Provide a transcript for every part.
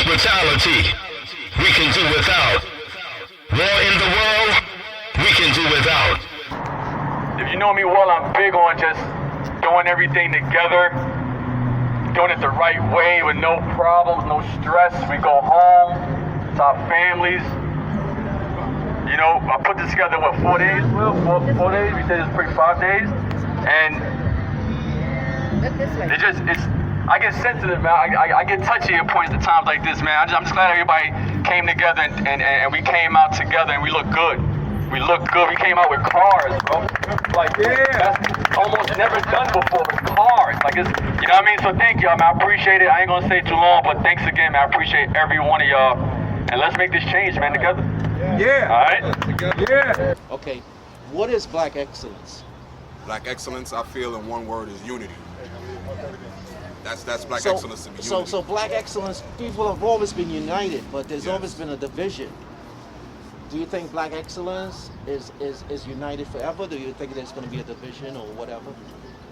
police brutality, we can do without. War in the world, we can do without. If you know me well, I'm big on just doing everything together, doing it the right way with no problems, no stress. We go home to our families. You know, I put this together, what, 4 days? Well, four days? We said it's pretty 5 days. And I get sensitive, man. I get touchy at points at times like this, man. I'm just glad everybody came together and we came out together and we look good. We look good. We came out with cars, bro. Like, yeah, that's almost never done before with cars. Like, it's, you know what I mean? So thank y'all, man. I appreciate it. I ain't gonna stay too long, but thanks again, man. I appreciate every one of y'all. And let's make this change, man, together. Yeah. All right? Yeah. Okay, what is Black excellence? Black excellence, I feel in one word, is unity. That's Black excellence to me. Unity. So Black excellence, people have always been united, but there's always been a division. Do you think Black excellence is united forever? Do you think there's going to be a division or whatever?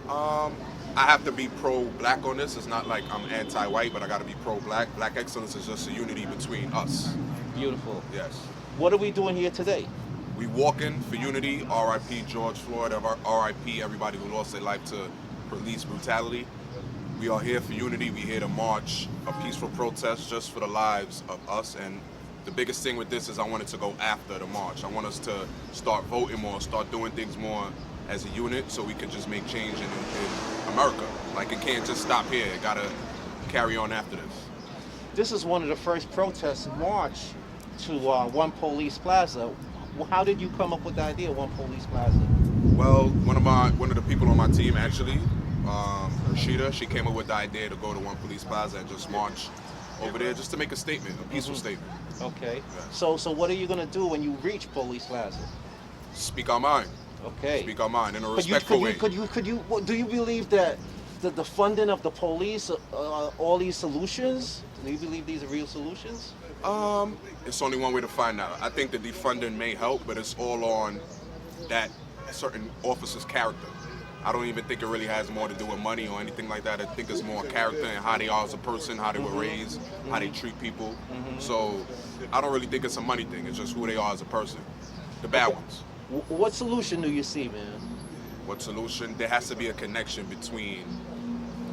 I have to be pro-Black on this. It's not like I'm anti-white, but I got to be pro-Black. Black excellence is just a unity between us. Beautiful. Yes. What are we doing here today? We walking for unity. R.I.P. George Floyd. R.I.P. everybody who lost their life to police brutality. We are here for unity. We're here to march, a peaceful protest just for the lives of us. And the biggest thing with this is I want it to go after the march. I want us to start voting more, start doing things more as a unit so we can just make change in America. Like, it can't just stop here. It gotta carry on after this. This is one of the first protests march to One Police Plaza. How did you come up with the idea of One Police Plaza? Well, one of the people on my team actually, Rashida, she came up with the idea to go to One Police Plaza and just march over there just to make a statement, a peaceful statement. Okay. Yeah. So what are you gonna do when you reach Police Plaza? Speak our mind. Okay. Speak our mind in a respectful way. Do you believe that the funding of the police, all these solutions, do you believe these are real solutions? It's only one way to find out. I think that defunding may help, but it's all on that certain officer's character. I don't even think it really has more to do with money or anything like that. I think it's more character and how they are as a person, how they were raised, how they treat people. So I don't really think it's a money thing. It's just who they are as a person. The bad ones. What solution do you see, man? What solution? There has to be a connection between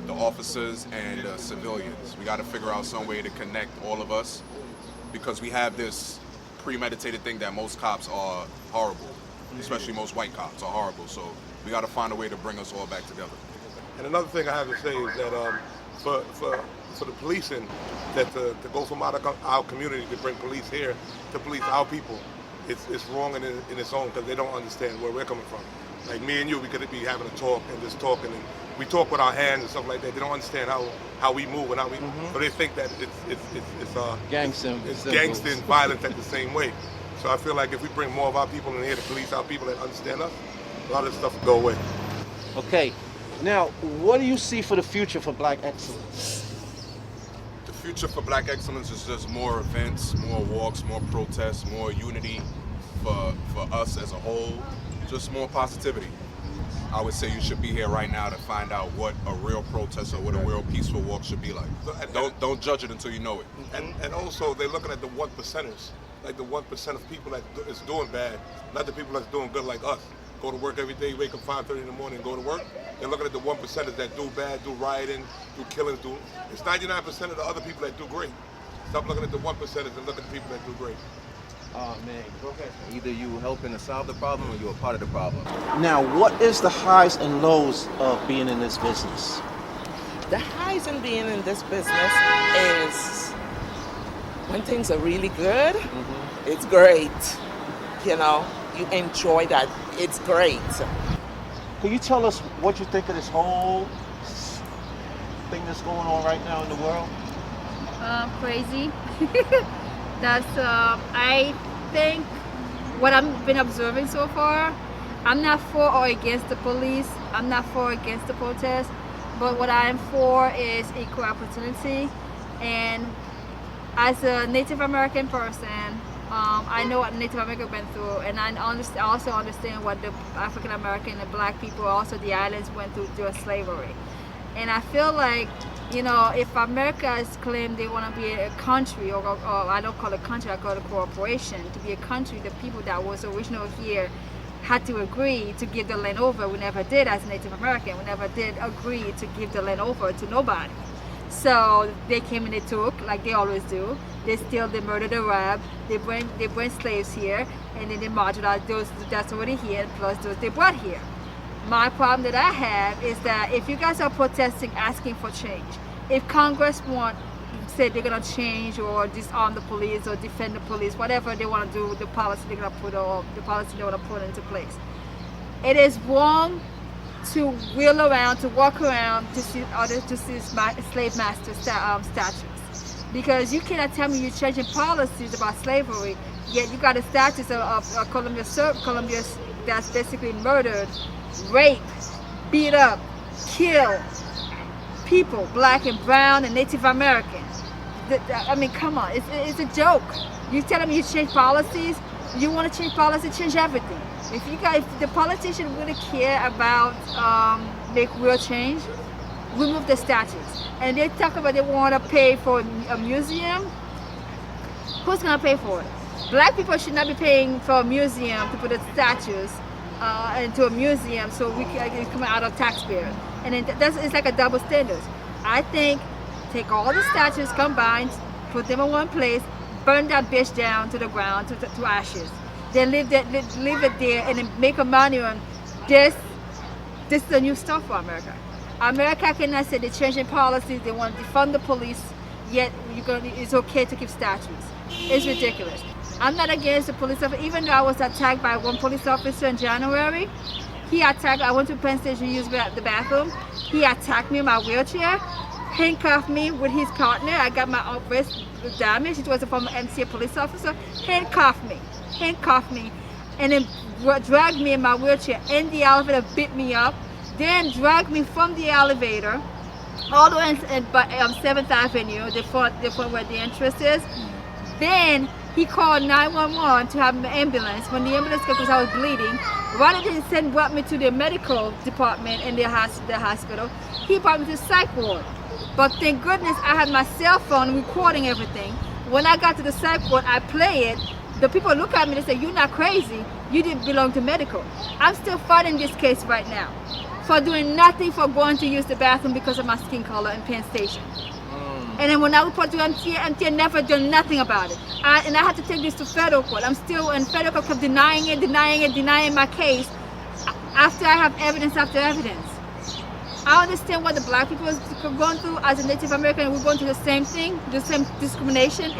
the officers and the civilians. We got to figure out some way to connect all of us because we have this premeditated thing that most cops are horrible, especially most white cops are horrible. So we got to find a way to bring us all back together. And another thing I have to say is that for the policing, that to go from out of our community to bring police here to police our people, it's wrong in its own because they don't understand where we're coming from. Like me and you, we could be having a talk and just talking, and we talk with our hands and stuff like that. They don't understand how we move and how we, so they think that it's gangster and violence at the same way. So I feel like if we bring more of our people in here to police our people that understand us, a lot of this stuff will go away. Okay, now what do you see for the future for Black excellence? The future for Black excellence is just more events, more walks, more protests, more unity for us as a whole, just more positivity. I would say you should be here right now to find out what a real protest or what a real peaceful walk should be like. Don't judge it until you know it. And also they're looking at the 1%ers, like the 1% of people that is doing bad, not the people that's doing good like us. Go to work every day, wake up 5:30 in the morning and go to work. They're looking at the 1%ers that do bad, do rioting, do killings, it's 99% of the other people that do great. Stop looking at the 1%ers and look at the people that do great. Oh man, go ahead. Either you helping to solve the problem or you're a part of the problem. Now, what is the highs and lows of being in this business? The highs in being in this business is when things are really good, it's great. You know, you enjoy that. It's great. Can you tell us what you think of this whole thing that's going on right now in the world? Crazy. I think what I've been observing so far, I'm not for or against the police. I'm not for or against the protest. But what I'm for is equal opportunity. And as a Native American person, I know what Native America went through, and I also understand what the African American and Black people, also the islands, went through during slavery. And I feel like You know, if America has claimed they want to be a country, or I don't call it country, I call it a corporation, to be a country, the people that was original here had to agree to give the land over. We never did as Native American. We never did agree to give the land over to nobody. So they came and they took, like they always do. They steal, they murder, they rob, they bring slaves here, and then they marginalize those that's already here, plus those they brought here. My problem that I have is that if you guys are protesting, asking for change, if Congress say they're gonna change or disarm the police or defend the police, whatever they want to do, the policy they're gonna put or the policy they want to put into place, it is wrong to wheel around, to walk around to see slave master statues, because you cannot tell me you're changing policies about slavery, yet you got the statues of Columbia that's basically murdered, rape, beat up, kill people, black and brown and Native American. I mean, come on, it's a joke. You telling me you change policies? You want to change policy, change everything. If the politicians really care about make real change, remove the statues. And they talk about they want to pay for a museum. Who's gonna pay for it? Black people should not be paying for a museum to put the statues into a museum, so we can come out of taxpayers. And then it's like a double standard. I think take all the statues combined, put them in one place, burn that bitch down to the ground, to ashes. Then leave it there and then make a monument. This is the new stuff for America. America cannot say they're changing policies, they want to defund the police, yet it's okay to keep statues. It's ridiculous. I'm not against the police officer, even though I was attacked by one police officer in January. I went to Penn Station to use the bathroom. He attacked me in my wheelchair, handcuffed me with his partner. I got my wrist damaged. It was a former MCA police officer. Handcuffed me, and then dragged me in my wheelchair in the elevator, beat me up, then dragged me from the elevator all the way in 7th Avenue, the front where the entrance is. Then he called 911 to have an ambulance. When the ambulance came, because I was bleeding, rather than brought me to the medical department in the hospital, he brought me to the psych ward. But thank goodness I had my cell phone recording everything. When I got to the psych ward, I play it. The people look at me and say, "You're not crazy. You didn't belong to medical." I'm still fighting this case right now for doing nothing, for going to use the bathroom because of my skin color in Penn Station. And then when I report to MTA never done nothing about it. And I had to take this to federal court. I'm still in federal court, kept denying my case after I have evidence after evidence. I understand what the black people is going through. As a Native American, we're going through the same thing, the same discrimination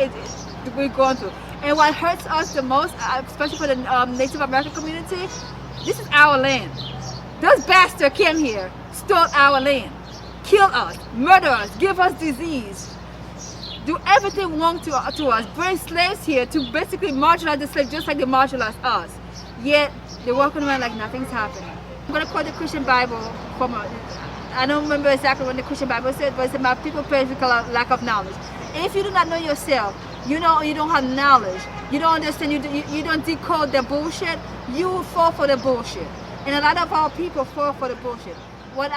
we're going through. And what hurts us the most, especially for the Native American community, this is our land. Those bastards came here, stole our land, kill us, murder us, give us disease, do everything wrong to us, bring slaves here to basically marginalize the slaves just like they marginalize us. Yet they're walking around like nothing's happening. I'm going to quote the Christian Bible from I don't remember exactly what the Christian Bible said, but it said, "My people perish because of lack of knowledge." If you do not know yourself, you don't have knowledge, you don't understand, you don't decode the bullshit, you will fall for the bullshit. And a lot of our people fall for the bullshit. What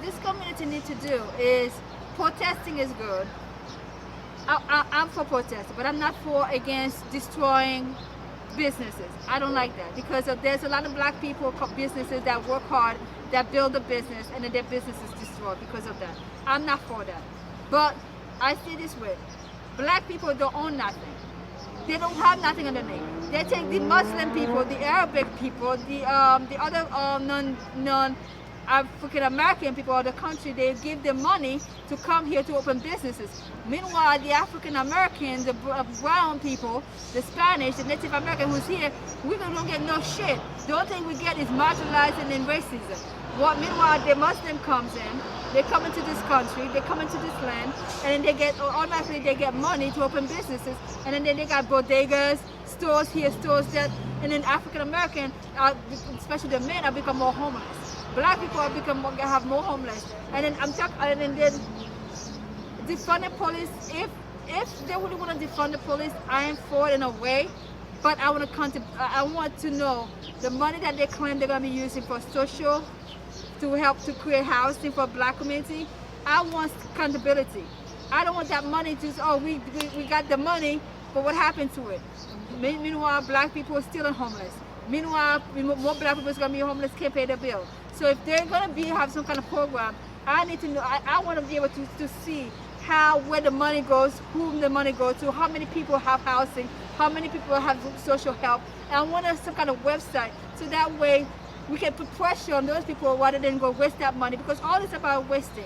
this community needs to do is, protesting is good. I'm for protesting, but I'm not against destroying businesses. I don't like that, because there's a lot of black people, businesses that work hard, that build a business, and then their business is destroyed because of that. I'm not for that. But I see this way. Black people don't own nothing. They don't have nothing on their name. They take the Muslim people, the Arabic people, the other non-African American people of the country, they give them money to come here to open businesses. Meanwhile, the African American, the brown people, the Spanish, the Native American who's here, we don't get no shit. The only thing we get is marginalizing and racism. Meanwhile, the Muslim comes in, they come into this country, they come into this land, and then automatically they get money to open businesses, and then they got bodegas, stores here, stores there, and then African American, especially the men, have become more homeless. Black people have more homeless, and then defund the police. If they really want to defund the police, I am for it in a way, but I want to know the money that they claim they're going to be using for social, to help to create housing for black community. I want accountability. I don't want that money just, oh, we got the money, but what happened to it? Meanwhile, black people are still homeless. Meanwhile, more black people are going to be homeless, can't pay their bill. So if they're going to have some kind of program, I need to know, I want to be able to see where the money goes, whom the money goes to, how many people have housing, how many people have social help. And I want some kind of website, so that way we can put pressure on those people rather than go waste that money, because all it's about wasting.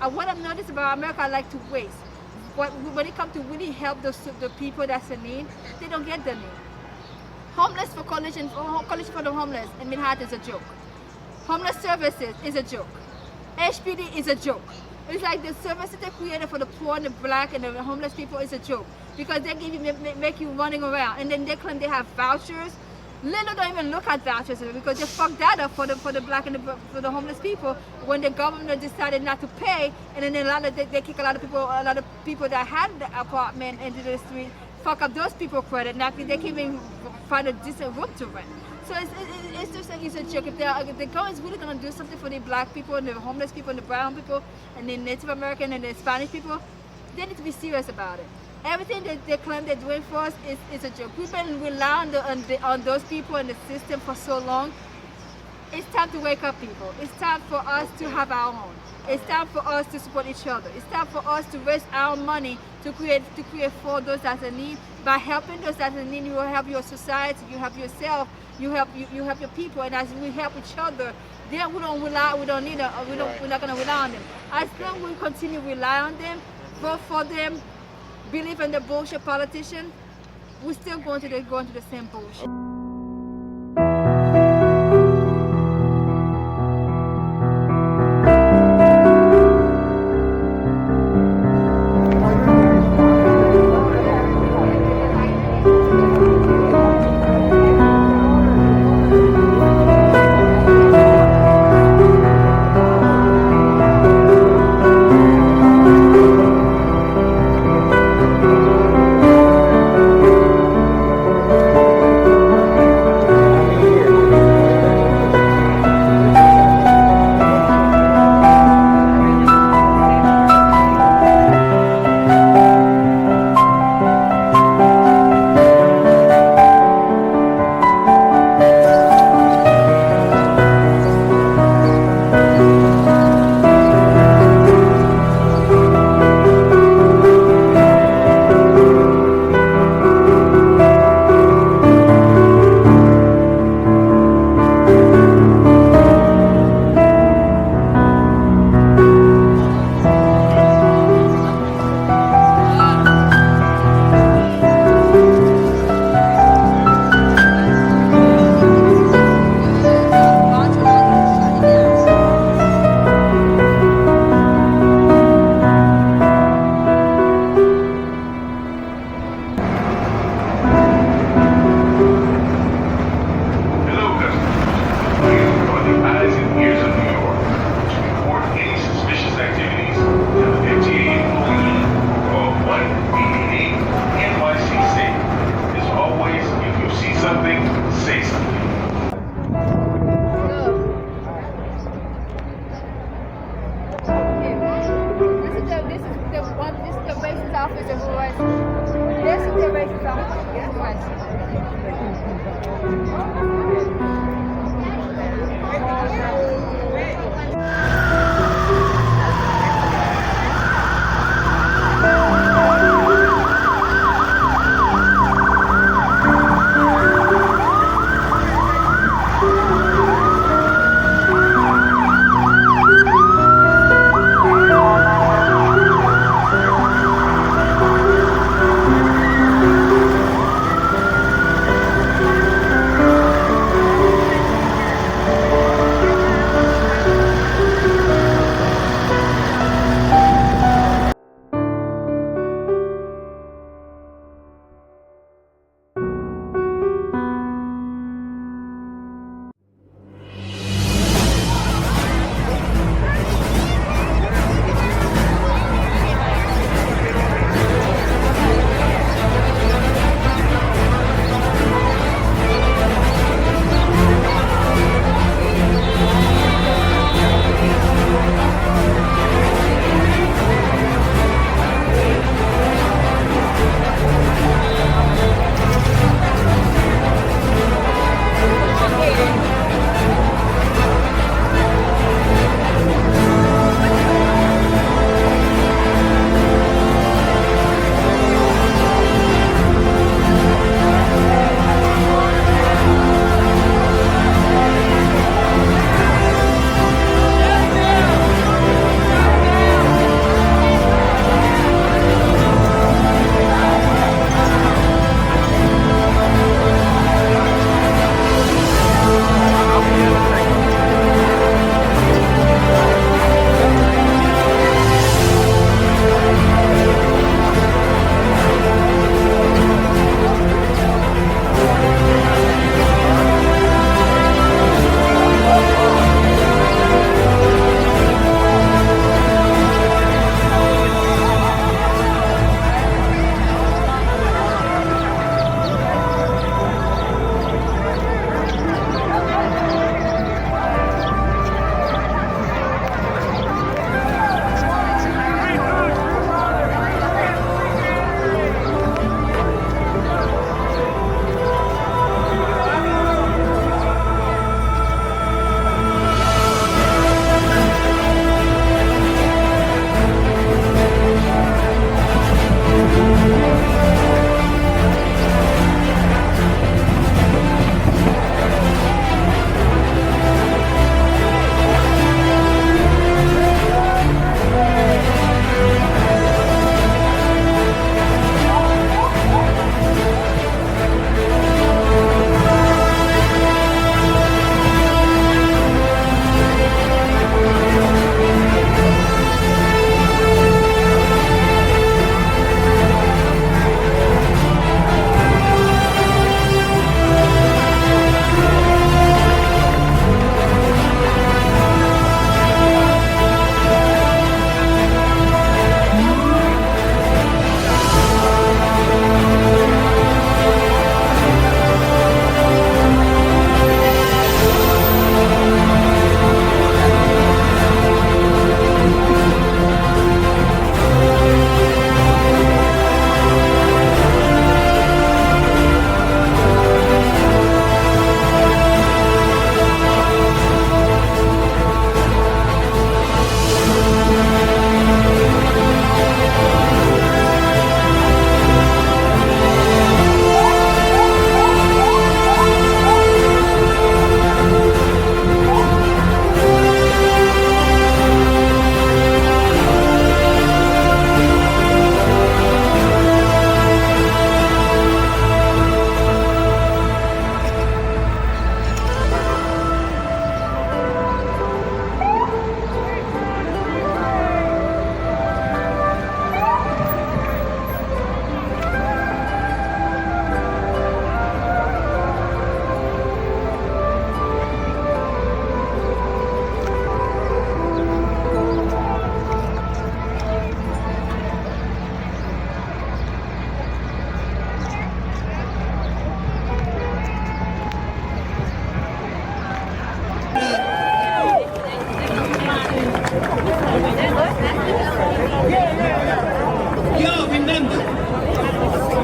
And what I've noticed about America, I like to waste. But when it comes to really help the people that's in need, they don't get the need. Homeless for coalition for the homeless in Manhattan is a joke. Homeless services is a joke. HPD is a joke. It's like the services they created for the poor and the black and the homeless people is a joke, because they give you make you running around, and then they claim they have vouchers. Little don't even look at vouchers because they fucked that up for the black and for the homeless people when the government decided not to pay, and then they kick a lot of people that had the apartment into the street, fuck up those people credit. Now they can't even find a decent room to rent. So it's just like it's a joke. If the government's really gonna do something for the black people and the homeless people and the brown people and the Native American and the Spanish people, they need to be serious about it. Everything that they claim they're doing for us is a joke. We've been relying on those people in the system for so long. It's time to wake up, people. It's time for us to have our own. It's time for us to support each other. It's time for us to raise our money to create for those that are in need. By helping those that are in need, you will help your society, you help yourself, you help your people, and as we help each other, then we're not gonna rely on them. As long as we continue to rely on them, vote for them, believe in the bullshit politician, we're still going to the same bullshit.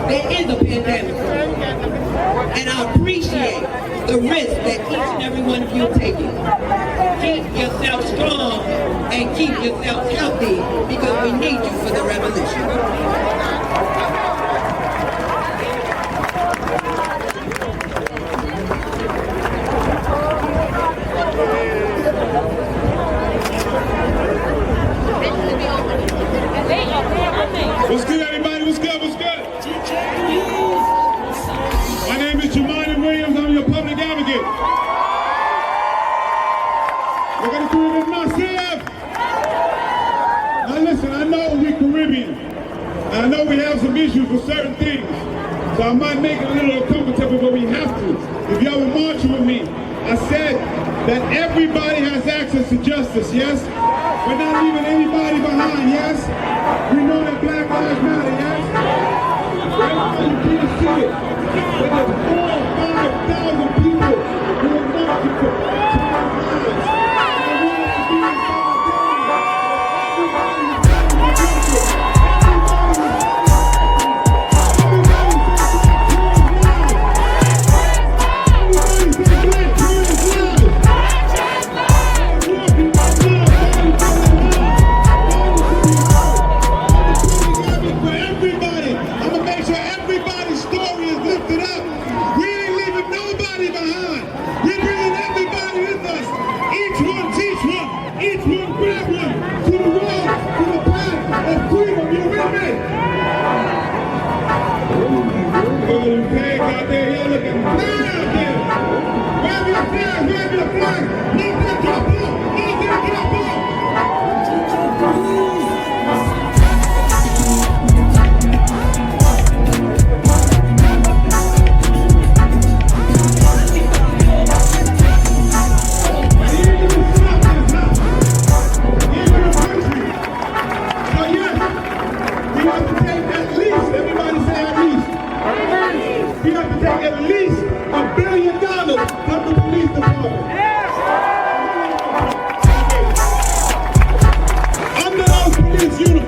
there is a pandemic. And I appreciate the risk that each and every one of you are taking. Keep yourself strong and keep yourself healthy because we need you for the revolution. What's good, everybody? What's good? What's good? My name is Jamon Williams. I'm your public advocate. We're going to do it with myself. Now listen, I know we're Caribbean. And I know we have some issues with certain things. So I might make it a little uncomfortable, but we have to. If y'all will march with me, I said that everybody has access to justice, yes? We're not leaving anybody behind, yes? We know that Black Lives Matter, yes? Right now you can't see it. But there's 4,000 or 5,000 people who are marching for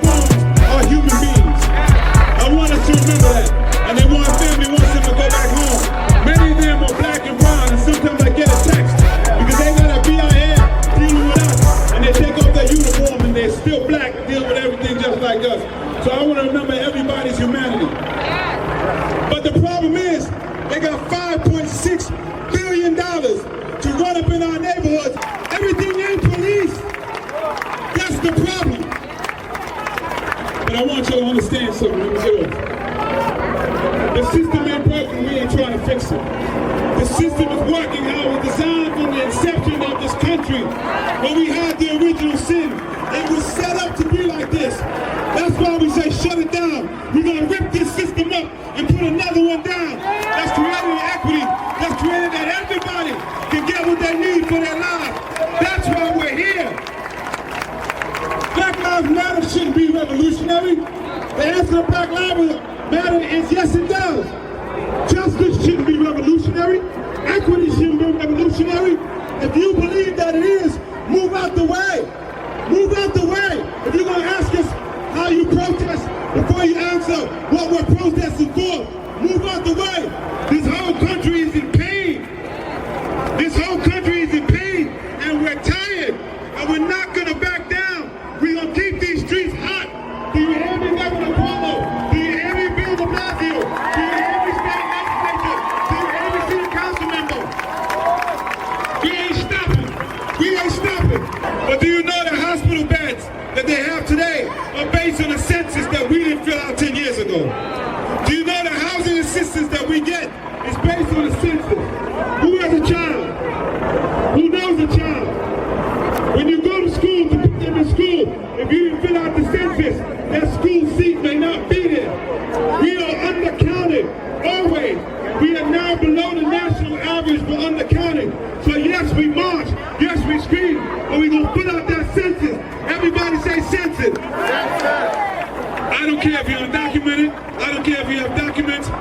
children's lives. I want us to be in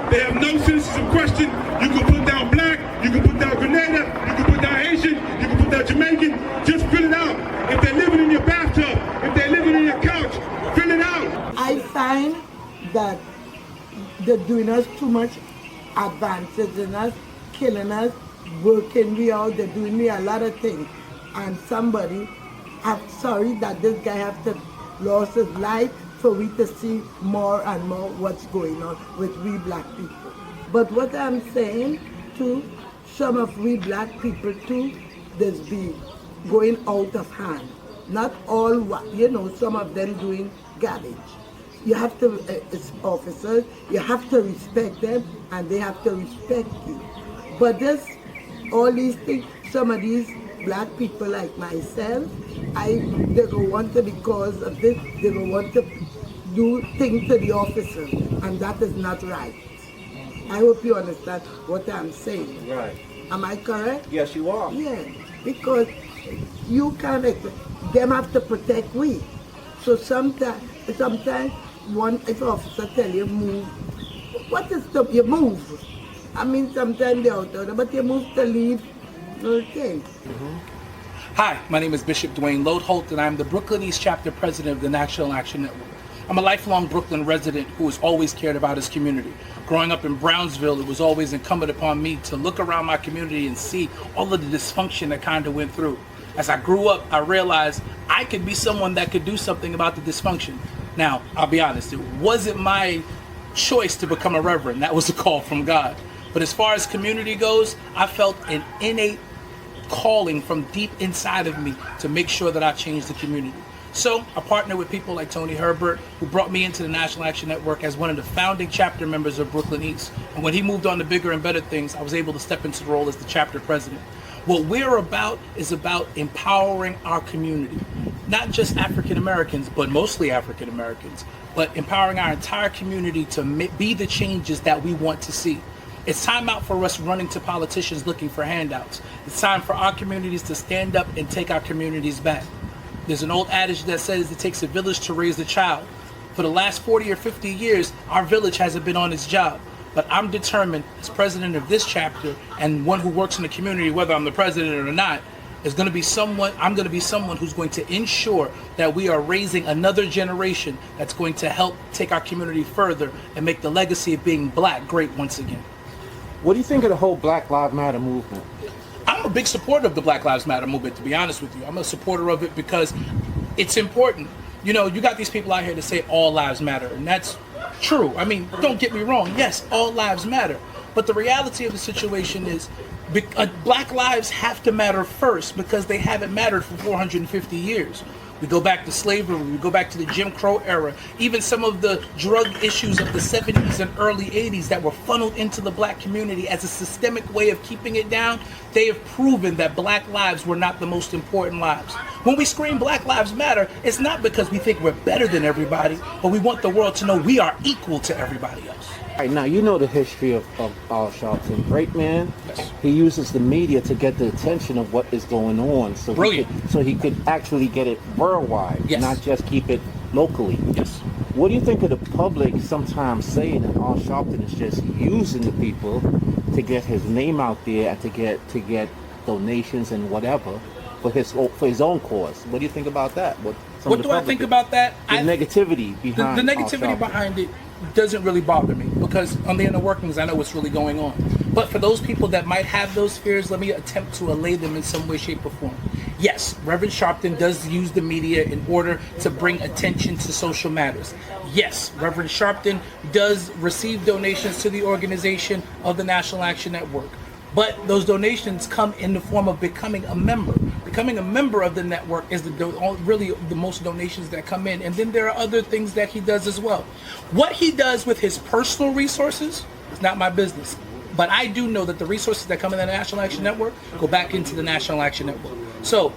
They have no citizenship question. You can put down black, you can put down Grenada, doing us too much advances in us, killing us, working me out, they're doing me a lot of things. And somebody, I'm sorry that this guy have to lose his life for we to see more and more what's going on with we black people. But what I'm saying to some of we black people too, there's be going out of hand. Not all, some of them doing garbage. You have to, as officers, you have to respect them and they have to respect you. But all these things, some of these black people like myself, they don't want to, because of this, they don't want to do things to the officers, and that is not right. I hope you understand what I'm saying. Right. Am I correct? Yes, you are. Yeah, because you can't, them have to protect we. So sometimes if an officer tell you move, what is you move? I mean, sometimes they're out there, but you move to leave, okay. Hi, my name is Bishop Dwayne Lodeholt, and I'm the Brooklyn East Chapter President of the National Action Network. I'm a lifelong Brooklyn resident who has always cared about his community. Growing up in Brownsville, it was always incumbent upon me to look around my community and see all of the dysfunction that kind of went through. As I grew up, I realized I could be someone that could do something about the dysfunction. Now, I'll be honest, it wasn't my choice to become a reverend. That was a call from God. But as far as community goes, I felt an innate calling from deep inside of me to make sure that I changed the community. So I partnered with people like Tony Herbert, who brought me into the National Action Network as one of the founding chapter members of Brooklyn East. And when he moved on to bigger and better things, I was able to step into the role as the chapter president. What we're about is about empowering our community, not just African Americans, but mostly African Americans, but empowering our entire community to be the changes that we want to see. It's time out for us running to politicians looking for handouts. It's time for our communities to stand up and take our communities back. There's an old adage that says it takes a village to raise a child. For the last 40 or 50 years, our village hasn't been on its job. But I'm determined, as president of this chapter and one who works in the community, whether I'm the president or not, I'm going to be someone who's going to ensure that we are raising another generation that's going to help take our community further and make the legacy of being black great once again. What do you think of the whole Black Lives Matter movement? I'm a big supporter of the Black Lives Matter movement, to be honest with you. I'm a supporter of it because it's important. You got these people out here to say all lives matter, and that's true. I mean, don't get me wrong. Yes, all lives matter. But the reality of the situation is black lives have to matter first because they haven't mattered for 450 years. We go back to slavery, we go back to the Jim Crow era, even some of the drug issues of the 70s and early 80s that were funneled into the black community as a systemic way of keeping it down. They have proven that black lives were not the most important lives. When we scream Black Lives Matter, it's not because we think we're better than everybody, but we want the world to know we are equal to everybody else. All right, now you know the history of Al Sharpton. Great man. Yes. He uses the media to get the attention of what is going on, so he could actually get it worldwide, yes, not just keep it locally. Yes. What do you think of the public sometimes saying that Al Sharpton is just using the people to get his name out there and to get donations and whatever for his own cause? What do you think about that? What do I think about that? The negativity behind the negativity behind it doesn't really bother me because on the inner workings I know what's really going on. But for those people that might have those fears, let me attempt to allay them in some way, shape, or form. Yes, Reverend Sharpton does use the media in order to bring attention to social matters. Yes, Reverend Sharpton does receive donations to the organization of the National Action Network. But those donations come in the form of becoming a member. Becoming a member of the network is really the most donations that come in. And then there are other things that he does as well. What he does with his personal resources is not my business. But I do know that the resources that come in the National Action Network go back into the National Action Network. So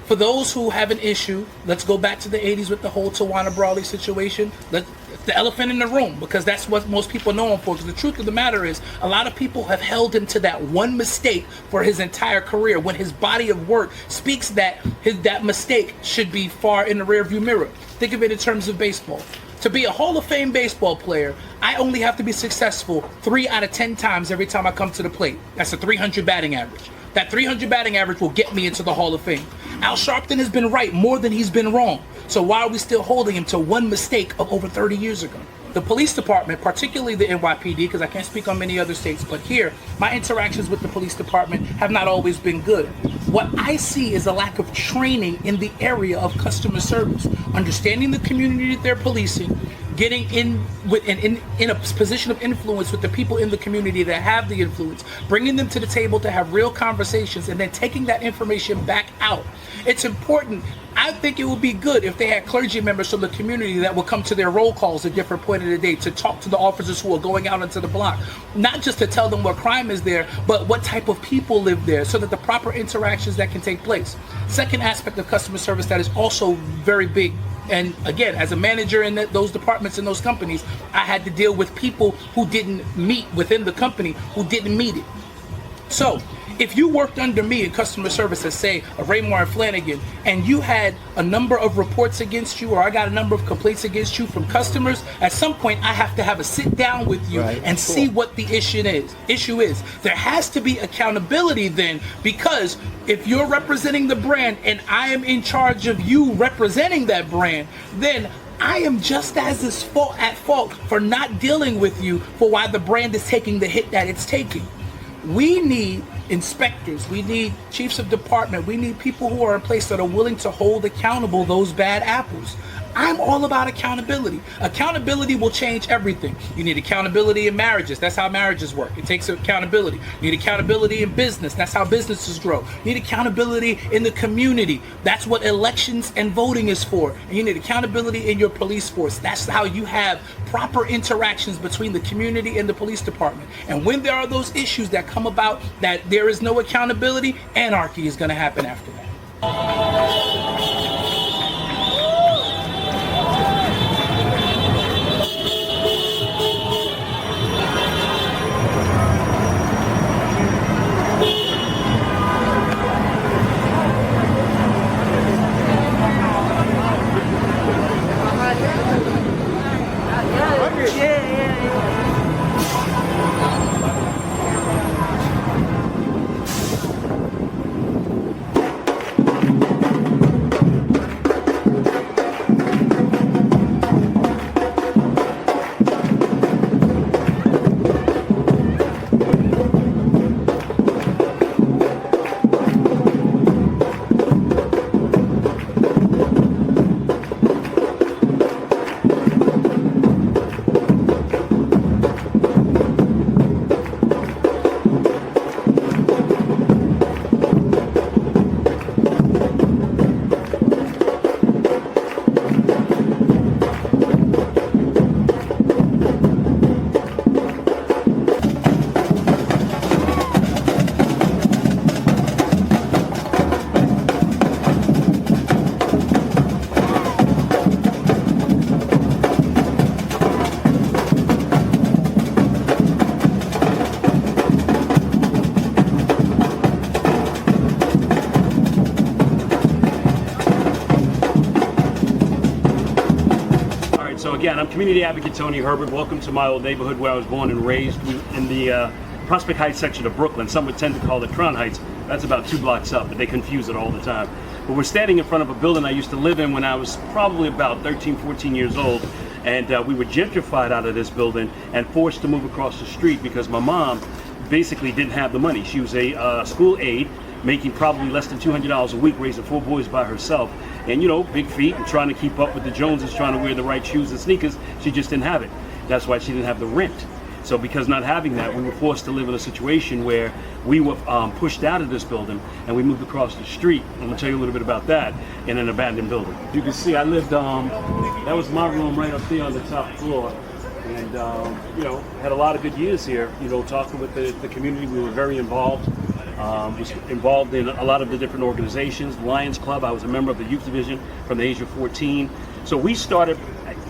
for those who have an issue, let's go back to the 80s with the whole Tawana Brawley situation. The elephant in the room, because that's what most people know him for. Because the truth of the matter is, a lot of people have held him to that one mistake for his entire career, when his body of work speaks that that mistake should be far in the rearview mirror. Think of it in terms of baseball. To be a Hall of Fame baseball player, I only have to be successful 3 out of 10 times every time I come to the plate. That's a 300 batting average. That 300 batting average will get me into the Hall of Fame. Al Sharpton has been right more than he's been wrong. So why are we still holding him to one mistake of over 30 years ago? The police department, particularly the NYPD, because I can't speak on many other states, but here, my interactions with the police department have not always been good. What I see is a lack of training in the area of customer service, understanding the community that they're policing, getting in a position of influence with the people in the community that have the influence, bringing them to the table to have real conversations, and then taking that information back out. It's important. I think it would be good if they had clergy members from the community that would come to their roll calls at different points of the day to talk to the officers who are going out into the block, not just to tell them what crime is there, but what type of people live there, so that the proper interactions that can take place. Second aspect of customer service that is also very big. And again, as a manager in those departments and those companies, I had to deal with people who didn't meet within the company, who didn't meet it. So if you worked under me in customer service as, say, a Raymar Flanagan, and you had a number of reports against you, or I got a number of complaints against you from customers, at some point I have to have a sit down with you and see what the issue is. There has to be accountability then, because if you're representing the brand and I am in charge of you representing that brand, then I am just as at fault for not dealing with you for why the brand is taking the hit that it's taking. We need inspectors, we need chiefs of department, we need people who are in place that are willing to hold accountable those bad apples. I'm all about accountability. Accountability will change everything. You need accountability in marriages. That's how marriages work. It takes accountability. You need accountability in business. That's how businesses grow. You need accountability in the community. That's what elections and voting is for. And you need accountability in your police force. That's how you have proper interactions between the community and the police department. And when there are those issues that come about that there is no accountability, anarchy is going to happen after that. Again, I'm Community Advocate Tony Herbert. Welcome to my old neighborhood where I was born and raised in the Prospect Heights section of Brooklyn. Some would tend to call it Crown Heights. That's about 2 blocks up, but they confuse it all the time. But we're standing in front of a building I used to live in when I was probably about 13, 14 years old. And we were gentrified out of this building and forced to move across the street because my mom basically didn't have the money. She was a school aide, making probably less than $200 a week, raising 4 boys by herself. And you know, big feet and trying to keep up with the Joneses, trying to wear the right shoes and sneakers, she just didn't have it. That's why she didn't have the rent. So because not having that, we were forced to live in a situation where we were pushed out of this building and we moved across the street. I'm gonna tell you a little bit about that in an abandoned building. You can see I lived, that was my room right up there on the top floor. And you know, had a lot of good years here, you know, talking with the community. We were very involved. Was involved in a lot of the different organizations. Lions Club, I was a member of the youth division from the age of 14. So we started,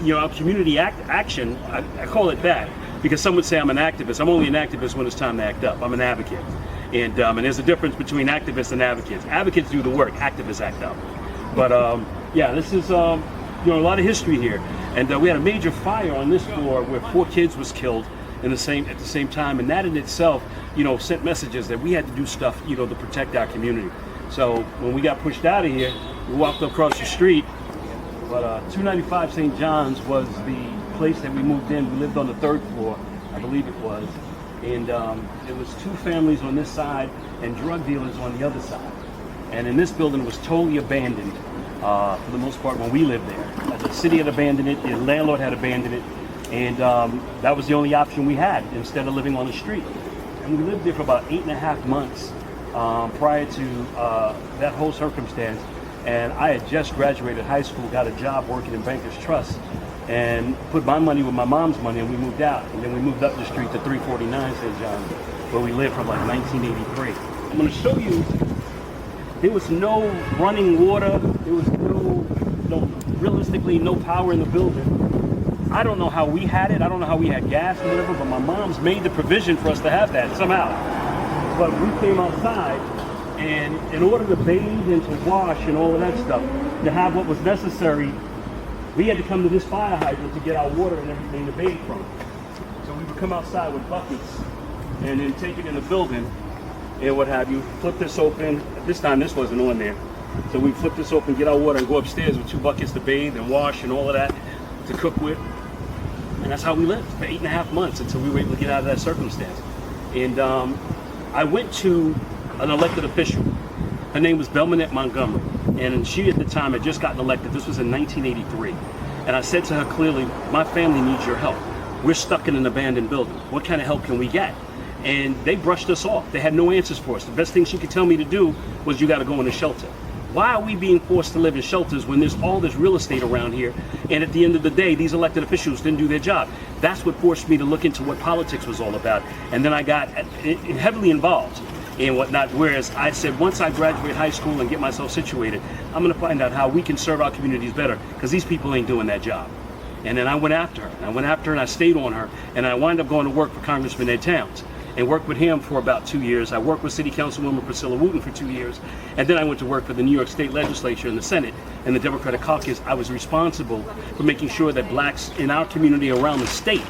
you know, our community action, I call it that, because some would say I'm an activist. I'm only an activist when it's time to act up. I'm an advocate. And there's a difference between activists and advocates. Advocates do the work, activists act up. But yeah, this is, you know, a lot of history here. And we had a major fire on this floor where 4 kids was killed at the same time, and that in itself, you know, sent messages that we had to do stuff, you know, to protect our community. So when we got pushed out of here, we walked across the street, but 295 St. John's was the place that we moved in, we lived on the 3rd floor, I believe it was, and there was 2 families on this side and drug dealers on the other side. And in this building, it was totally abandoned for the most part when we lived there. The city had abandoned it, the landlord had abandoned it, and that was the only option we had instead of living on the street. And we lived there for about 8.5 months prior to that whole circumstance. And I had just graduated high school, got a job working in Bankers Trust, and put my money with my mom's money, and we moved out. And then we moved up the street to 349 St. John's, where we lived from like 1983. I'm going to show you, there was no running water, there was realistically no power in the building. I don't know how we had it, I don't know how we had gas or whatever, but my mom's made the provision for us to have that somehow. But we came outside, and in order to bathe and to wash and all of that stuff, to have what was necessary, we had to come to this fire hydrant to get our water and everything to bathe from. So we would come outside with buckets and then take it in the building and what have you, flip this open. This time this wasn't on there. So we flip this open, get our water, and go upstairs with 2 buckets to bathe and wash and all of that to cook with. And that's how we lived for 8.5 months until we were able to get out of that circumstance. And I went to an elected official. Her name was Belmanette Montgomery. And she at the time had just gotten elected. This was in 1983. And I said to her clearly, my family needs your help. We're stuck in an abandoned building. What kind of help can we get? And they brushed us off. They had no answers for us. The best thing she could tell me to do was, you got to go in a shelter. Why are we being forced to live in shelters when there's all this real estate around here? And at the end of the day, these elected officials didn't do their job. That's what forced me to look into what politics was all about. And then I got heavily involved and whatnot, whereas I said, once I graduate high school and get myself situated, I'm going to find out how we can serve our communities better, because these people ain't doing that job. And then I went after her, and I stayed on her, and I wound up going to work for Congressman Ed Towns, and worked with him for about 2 years. I worked with City Councilwoman Priscilla Wooten for 2 years, and then I went to work for the New York State Legislature in the Senate and the Democratic Caucus. I was responsible for making sure that blacks in our community around the state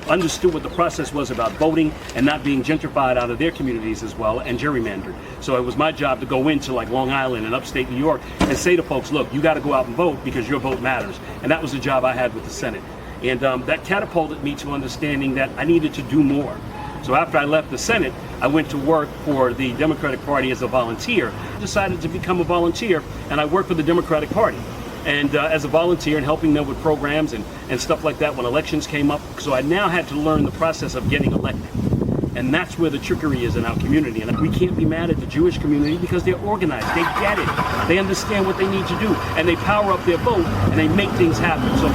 understood what the process was about voting and not being gentrified out of their communities as well, and gerrymandered. So it was my job to go into like Long Island and upstate New York and say to folks, look, you got to go out and vote because your vote matters. And that was the job I had with the Senate. And that catapulted me to understanding that I needed to do more. So after I left the Senate, I went to work for the Democratic Party as a volunteer. I decided to become a volunteer, and I worked for the Democratic Party. And as a volunteer and helping them with programs and stuff like that when elections came up. So I now had to learn the process of getting elected. And that's where the trickery is in our community. And we can't be mad at the Jewish community because they're organized. They get it. They understand what they need to do. And they power up their vote and they make things happen. So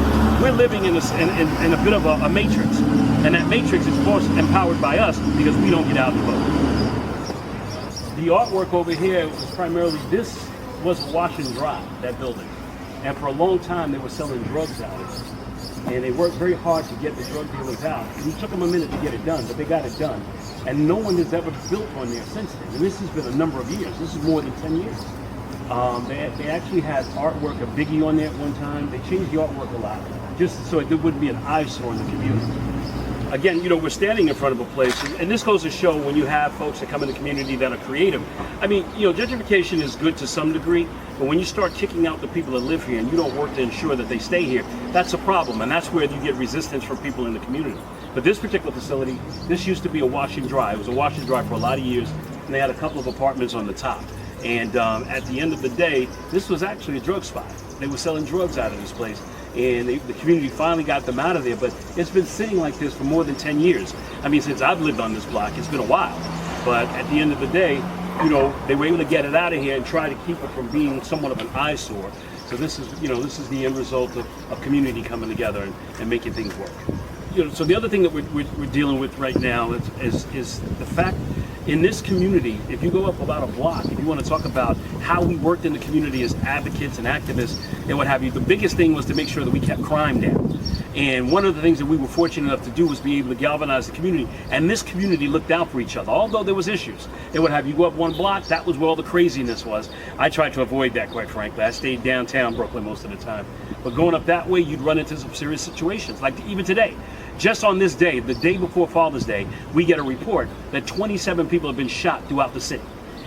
we're living in a bit of a matrix. And that matrix is, of course, empowered by us because we don't get out and vote. The artwork over here was primarily, this was wash and dry, that building. And for a long time, they were selling drugs out of it. And they worked very hard to get the drug dealers out. It took them a minute to get it done, but they got it done. And no one has ever built on there since then. And this has been a number of years. This is more than 10 years. They actually had artwork of Biggie on there at one time. They changed the artwork a lot, just so it wouldn't be an eyesore in the community. Again, you know, we're standing in front of a place, and this goes to show when you have folks that come in the community that are creative. I mean, you know, gentrification is good to some degree, but when you start kicking out the people that live here and you don't work to ensure that they stay here, that's a problem, and that's where you get resistance from people in the community. But this particular facility, this used to be a wash and dry. It was a wash and dry for a lot of years, and they had a couple of apartments on the top. And at the end of the day, this was actually a drug spot. They were selling drugs out of this place. And the community finally got them out of there, but it's been sitting like this for more than 10 years. I mean, since I've lived on this block, it's been a while. But at the end of the day, you know, they were able to get it out of here and try to keep it from being somewhat of an eyesore. So this is, you know, this is the end result of community coming together and making things work. You know, so the other thing that we're dealing with right now is the fact in this community, if you go up about a block, if you want to talk about how we worked in the community as advocates and activists and what have you, the biggest thing was to make sure that we kept crime down. And one of the things that we were fortunate enough to do was be able to galvanize the community. And this community looked out for each other, although there was issues. And what have you, go up one block, that was where all the craziness was. I tried to avoid that, quite frankly. I stayed downtown Brooklyn most of the time. But going up that way, you'd run into some serious situations, like even today. Just on this day, the day before Father's Day, we get a report that 27 people have been shot throughout the city.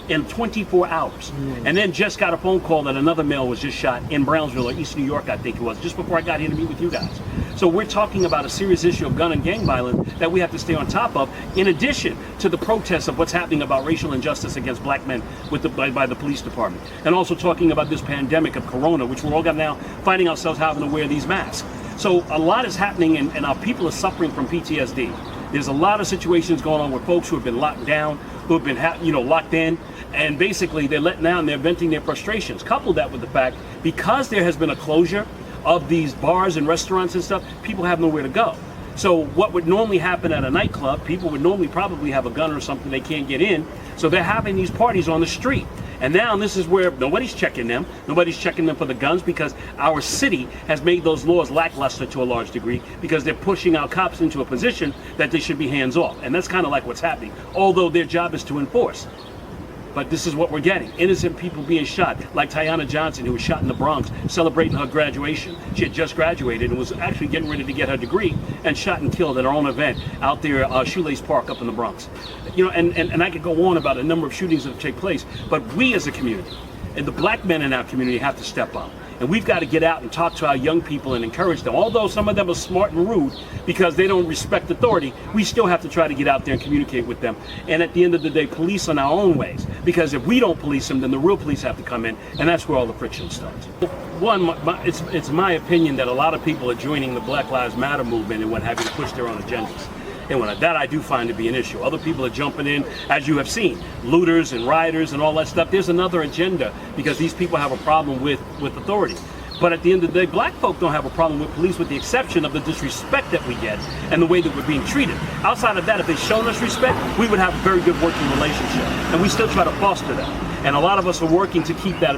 in 24 hours. And then just got a phone call that another male was just shot in Brownsville or East New York, I think it was, just before I got here to meet with you guys. So we're talking about a serious issue of gun and gang violence that we have to stay on top of, in addition to the protests of what's happening about racial injustice against black men by the police department. And also talking about this pandemic of corona, which we're all now finding ourselves having to wear these masks. So a lot is happening, and our people are suffering from PTSD. There's a lot of situations going on with folks who have been locked down, who have been locked in, and basically they're letting out and they're venting their frustrations. Couple that with the fact, because there has been a closure of these bars and restaurants and stuff, people have nowhere to go. So what would normally happen at a nightclub, people would normally probably have a gun or something they can't get in, so they're having these parties on the street. And now this is where nobody's checking them. Nobody's checking them for the guns, because our city has made those laws lackluster to a large degree, because they're pushing our cops into a position that they should be hands off. And that's kind of like what's happening, although their job is to enforce. But this is what we're getting. Innocent people being shot, like Tiana Johnson, who was shot in the Bronx, celebrating her graduation. She had just graduated and was actually getting ready to get her degree, and shot and killed at her own event out there, Shoelace Park up in the Bronx. And I could go on about a number of shootings that have taken place, but we as a community, and the black men in our community, have to step up. And we've got to get out and talk to our young people and encourage them. Although some of them are smart and rude because they don't respect authority, we still have to try to get out there and communicate with them. And at the end of the day, police in our own ways. Because if we don't police them, then the real police have to come in, and that's where all the friction starts. One, it's my opinion that a lot of people are joining the Black Lives Matter movement and what have you to push their own agendas. And that I do find to be an issue. Other people are jumping in, as you have seen, looters and rioters and all that stuff. There's another agenda, because these people have a problem with authority. But at the end of the day, black folk don't have a problem with police, with the exception of the disrespect that we get and the way that we're being treated. Outside of that, if they'd shown us respect, we would have a very good working relationship. And we still try to foster that. And a lot of us are working to keep that,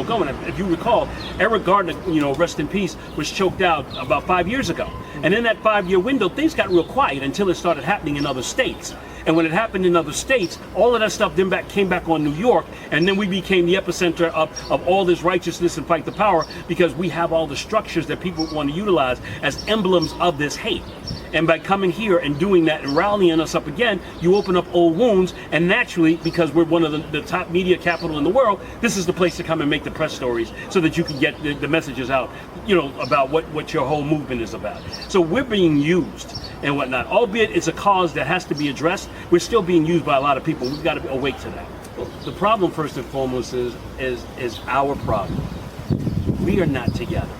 going. If you recall, Eric Gardner, rest in peace, was choked out about 5 years ago. And in that 5-year window, things got real quiet until it started happening in other states. And when it happened in other states, all of that stuff then came back on New York, and then we became the epicenter of all this righteousness and fight the power, because we have all the structures that people want to utilize as emblems of this hate. And by coming here and doing that and rallying us up again, you open up old wounds, and naturally, because we're one of the top media capital in the world, this is the place to come and make the press stories so that you can get the messages out, about what your whole movement is about. So we're being used and whatnot. Albeit it's a cause that has to be addressed, we're still being used by a lot of people. We've got to be awake to that. The problem, first and foremost, is our problem. We are not together.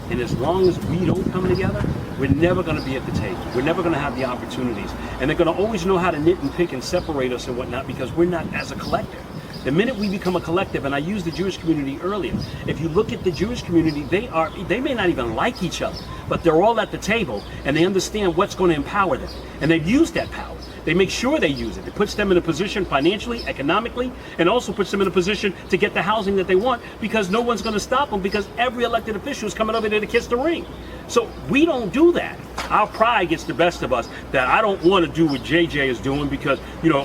And as long as we don't come together, we're never going to be at the table. We're never going to have the opportunities. And they're going to always know how to knit and pick and separate us and whatnot, because we're not as a collective. The minute we become a collective, and I used the Jewish community earlier, if you look at the Jewish community, they may not even like each other, but they're all at the table, and they understand what's going to empower them. And they've used that power. They make sure they use it. It puts them in a position financially, economically, and also puts them in a position to get the housing that they want, because no one's going to stop them, because every elected official is coming over there to kiss the ring. So we don't do that. Our pride gets the best of us, that I don't want to do what JJ is doing because,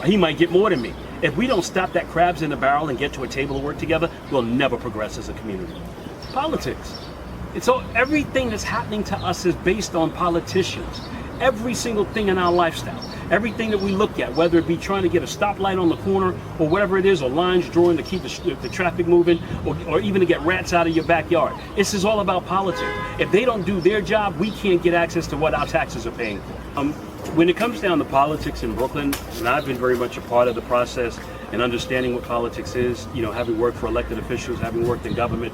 he might get more than me. If we don't stop that crabs in the barrel and get to a table to work together, we'll never progress as a community. Politics. Everything that's happening to us is based on politicians. Every single thing in our lifestyle. Everything that we look at, whether it be trying to get a stoplight on the corner or whatever it is, or lines drawn to keep the traffic moving, or even to get rats out of your backyard. This is all about politics. If they don't do their job, we can't get access to what our taxes are paying for. When it comes down to politics in Brooklyn, and I've been very much a part of the process and understanding what politics is, having worked for elected officials, having worked in government,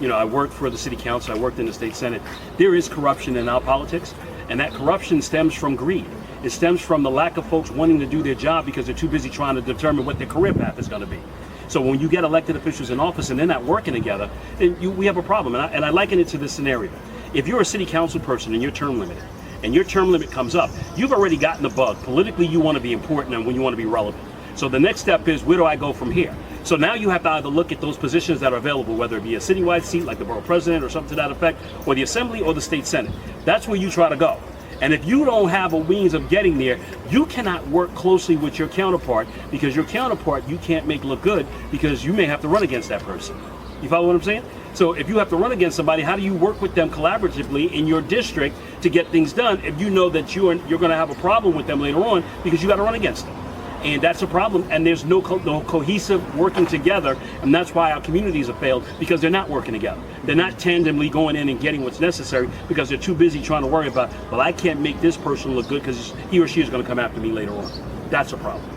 I worked for the city council, I worked in the state senate. There is corruption in our politics, and that corruption stems from greed. It stems from the lack of folks wanting to do their job because they're too busy trying to determine what their career path is going to be. So when you get elected officials in office and they're not working together, then we have a problem. And I liken it to this scenario. If you're a city council person and you're term limited, and your term limit comes up, you've already gotten the bug. Politically, you want to be important and when you want to be relevant. So the next step is, where do I go from here? So now you have to either look at those positions that are available, whether it be a citywide seat like the borough president or something to that effect, or the assembly or the state senate. That's where you try to go. And if you don't have a means of getting there, you cannot work closely with your counterpart, because your counterpart you can't make look good, because you may have to run against that person. You follow what I'm saying? So if you have to run against somebody, how do you work with them collaboratively in your district to get things done if you know that you're going to have a problem with them later on because you got to run against them? And that's a problem, and there's no cohesive working together, and that's why our communities have failed, because they're not working together. They're not tandemly going in and getting what's necessary because they're too busy trying to worry about, well, I can't make this person look good because he or she is going to come after me later on. That's a problem.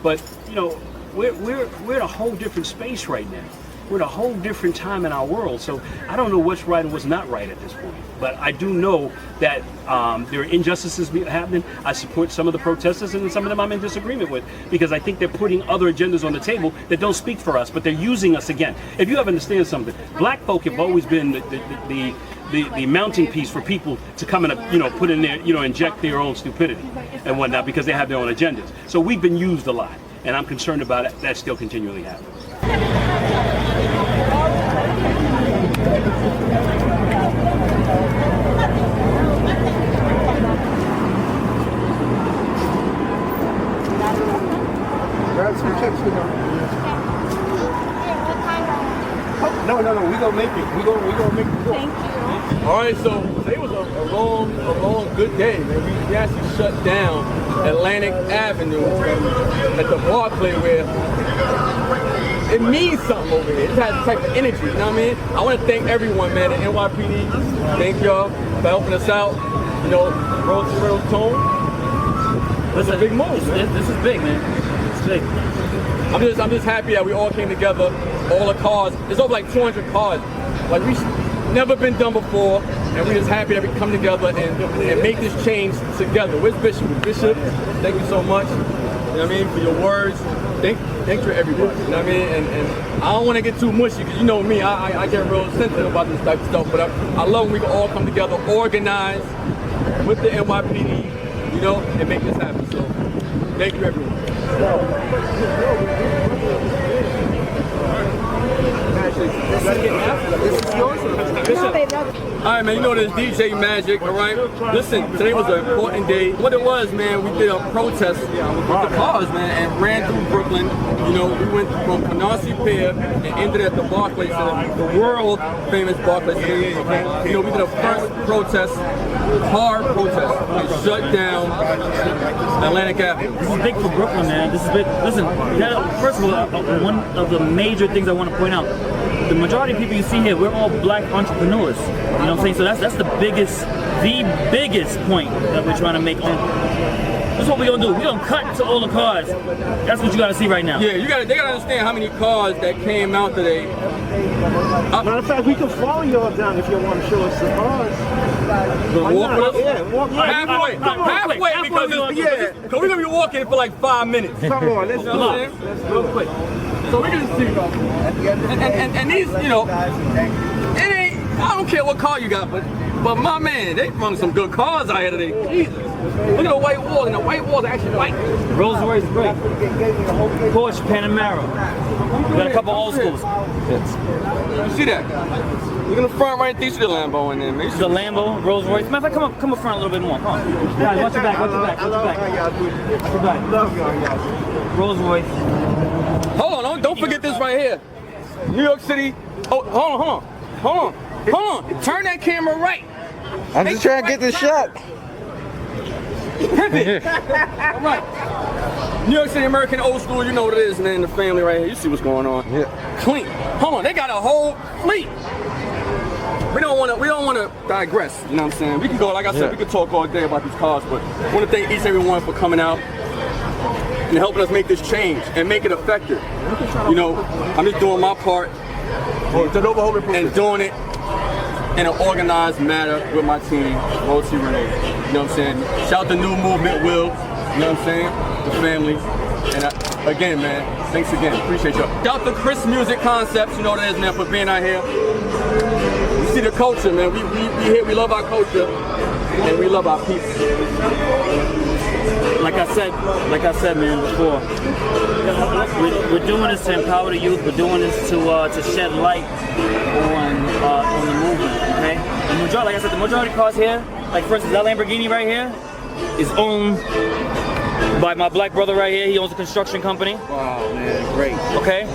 But, you know, we're in a whole different space right now. We're in a whole different time in our world, so I don't know what's right and what's not right at this point. But I do know that there are injustices happening. I support some of the protesters, and some of them I'm in disagreement with, because I think they're putting other agendas on the table that don't speak for us, but they're using us again. If you ever understand something, black folk have always been the mounting piece for people to come and, you know, put in their, you know, inject their own stupidity and whatnot, because they have their own agendas. So we've been used a lot, and I'm concerned about it. That still continually happens. Grab some chips for them. No, we gonna make it. We gonna make it. Thank you. All right, so today was a long, good day, man. We actually shut down Atlantic Avenue at the Barclay, where it means something over here. It has a type of energy, you know what I mean? I want to thank everyone, man, the NYPD. Thank y'all for helping us out. You know, Rose Tone. This is a big move. This is big, man. It's big. I'm just happy that we all came together. All the cars. There's over like 200 cars. Like we've never been done before, and we're just happy that we come together and make this change together. Where's Bishop? Bishop, thank you so much. You know what I mean, for your words. Thanks for everybody. You know what I mean? And I don't want to get too mushy, because you know me, I get real sensitive about this type of stuff. But I love when we can all come together, organize with the NYPD, you know, and make this happen. So thank you, everyone. This is yours? All right, man, you know this DJ Magic, all right? Listen, today was an important day. What it was, man, we did a protest with the cars, man, and ran through Brooklyn. You know, we went from Canarsie Pier and ended at the Barclays Center, the world famous Barclays Center. You know, we did a first protest, hard protest, and shut down Atlantic Avenue. This is big for Brooklyn, man. This is big. Listen, first of all, one of the major things I want to point out, the majority of people you see here, we're all black entrepreneurs. You know what I'm saying? So that's the biggest point that we're trying to make. That's what we're gonna do. We're gonna cut to all the cars. That's what you gotta see right now. Yeah, they gotta understand how many cars that came out today. Matter of fact, we can follow y'all down if you want to show us the cars. Walk with us? Yeah, walk halfway, because we're gonna be walking for like 5 minutes. Come on, let's go. Real quick. So we're gonna see, and these, you know, it ain't. I don't care what car you got, but my man, they run some good cars out here today. Jesus. Look at the white walls, and the white walls are actually white. Rolls Royce is great. Porsche Panamera. We got a couple old schools. You see that? Look in the front right there. You see the Lambo in there, man. The Lambo, Rolls Royce. Matter of fact, come up front a little bit more. Come on. Guys, watch your back, watch your back, watch your back. Watch your back. Love y'all. Rolls Royce. Hold on, don't forget this right here. New York City. Oh, hold on. Turn that camera right. I'm just trying to get this shot. Pivot. All right. New York City American old school, you know what it is, man. The family right here. You see what's going on. Yeah. Clean. Hold on, they got a whole fleet. We don't want to digress. You know what I'm saying? We can go, like I said, we could talk all day about these cars, but I want to thank each and every one for coming out and helping us make this change and make it effective. You know, I'm just doing my part and doing it in an organized manner with my team, Rosie Renee. You know what I'm saying? Shout out to New Movement Will, you know what I'm saying? The family. And again, man, thanks again. Appreciate y'all. Shout out to Chris Music Concepts, you know what it is, man, for being out here. You see the culture, man. We here, we love our culture, and we love our people. Like I said, man, before, we're doing this to empower the youth. We're doing this to shed light on the movement. Okay, the majority, like I said, the majority of cars here, like for instance, that Lamborghini right here, is owned by my black brother right here. He owns a construction company. Wow, man, great. Okay.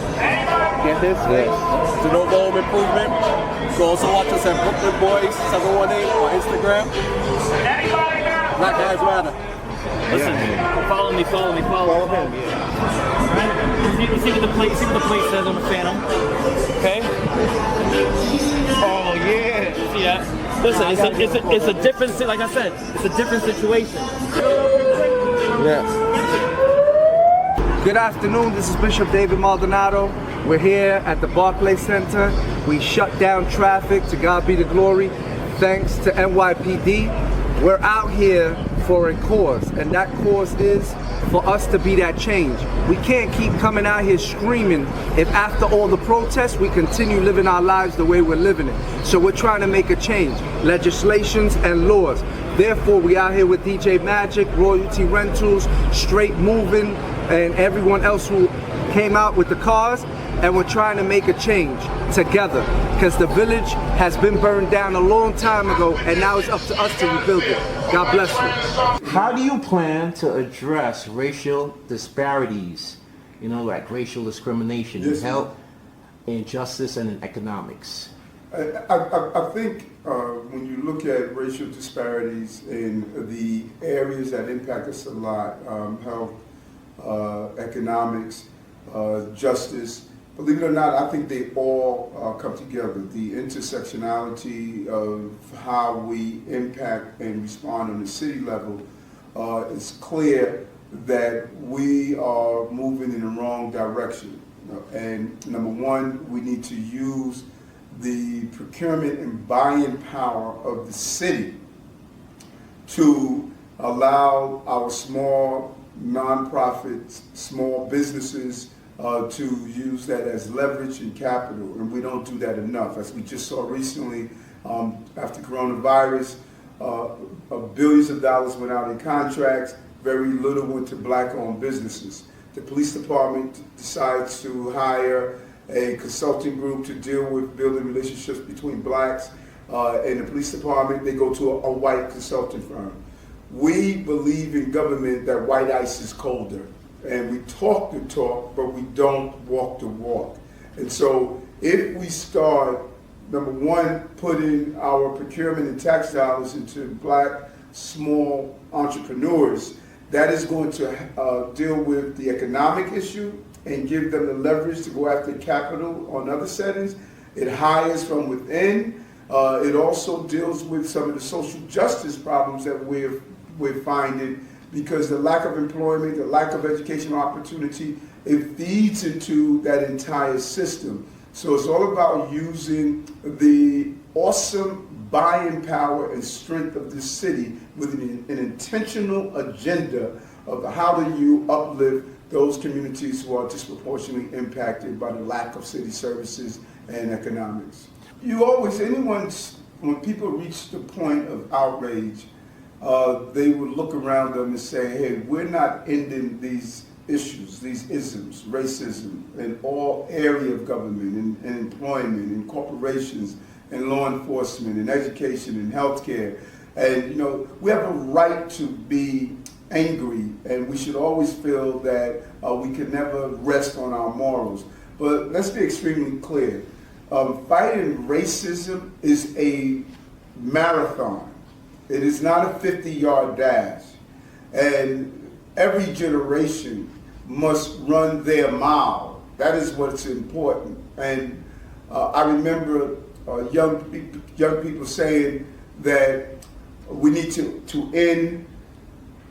Get this. To no home improvement. You can also watch us at Brooklyn Boys 718 on Instagram. Black Lives Matter. Listen, follow me. Follow him, yeah. You see what the plate says on the Phantom? Okay? Oh, yeah. See that? Listen, it's a different, like I said, it's a different situation. Yeah. Good afternoon, this is Bishop David Maldonado. We're here at the Barclays Center. We shut down traffic, to God be the glory, thanks to NYPD. We're out here for a cause, and that cause is for us to be that change. We can't keep coming out here screaming if after all the protests we continue living our lives the way we're living it. So we're trying to make a change, legislations and laws. Therefore, we out here with DJ Magic, Royalty Rentals, Straight Moving, and everyone else who came out with the cars, and we're trying to make a change together, because the village has been burned down a long time ago, and now it's up to us to rebuild it. God bless you. How do you plan to address racial disparities, like racial discrimination in health, in justice, and in economics? I think when you look at racial disparities in the areas that impact us a lot, health, economics, justice, believe it or not, I think they all come together. The intersectionality of how we impact and respond on the city level, it's clear that we are moving in the wrong direction. And number one, we need to use the procurement and buying power of the city to allow our small nonprofits, small businesses to use that as leverage and capital, and we don't do that enough. As we just saw recently, after coronavirus, billions of dollars went out in contracts, very little went to black-owned businesses. The police department decides to hire a consulting group to deal with building relationships between blacks, and the police department, they go to a white consulting firm. We believe in government that white ice is colder, and we talk the talk, but we don't walk the walk. And so if we start, number one, putting our procurement and tax dollars into black small entrepreneurs, that is going to deal with the economic issue and give them the leverage to go after capital on other settings. It hires from within. It also deals with some of the social justice problems that we're finding, because the lack of employment, the lack of educational opportunity, it feeds into that entire system. So it's all about using the awesome buying power and strength of this city with an intentional agenda of how do you uplift those communities who are disproportionately impacted by the lack of city services and economics. When people reach the point of outrage, they would look around them and say, hey, we're not ending these issues, these isms, racism, in all area of government, in employment, in corporations, in law enforcement, in education, in healthcare. And we have a right to be angry, and we should always feel that we can never rest on our morals. But let's be extremely clear. Fighting racism is a marathon. It is not a 50-yard dash. And every generation must run their mile. That is what's important. And I remember young people saying that we need to end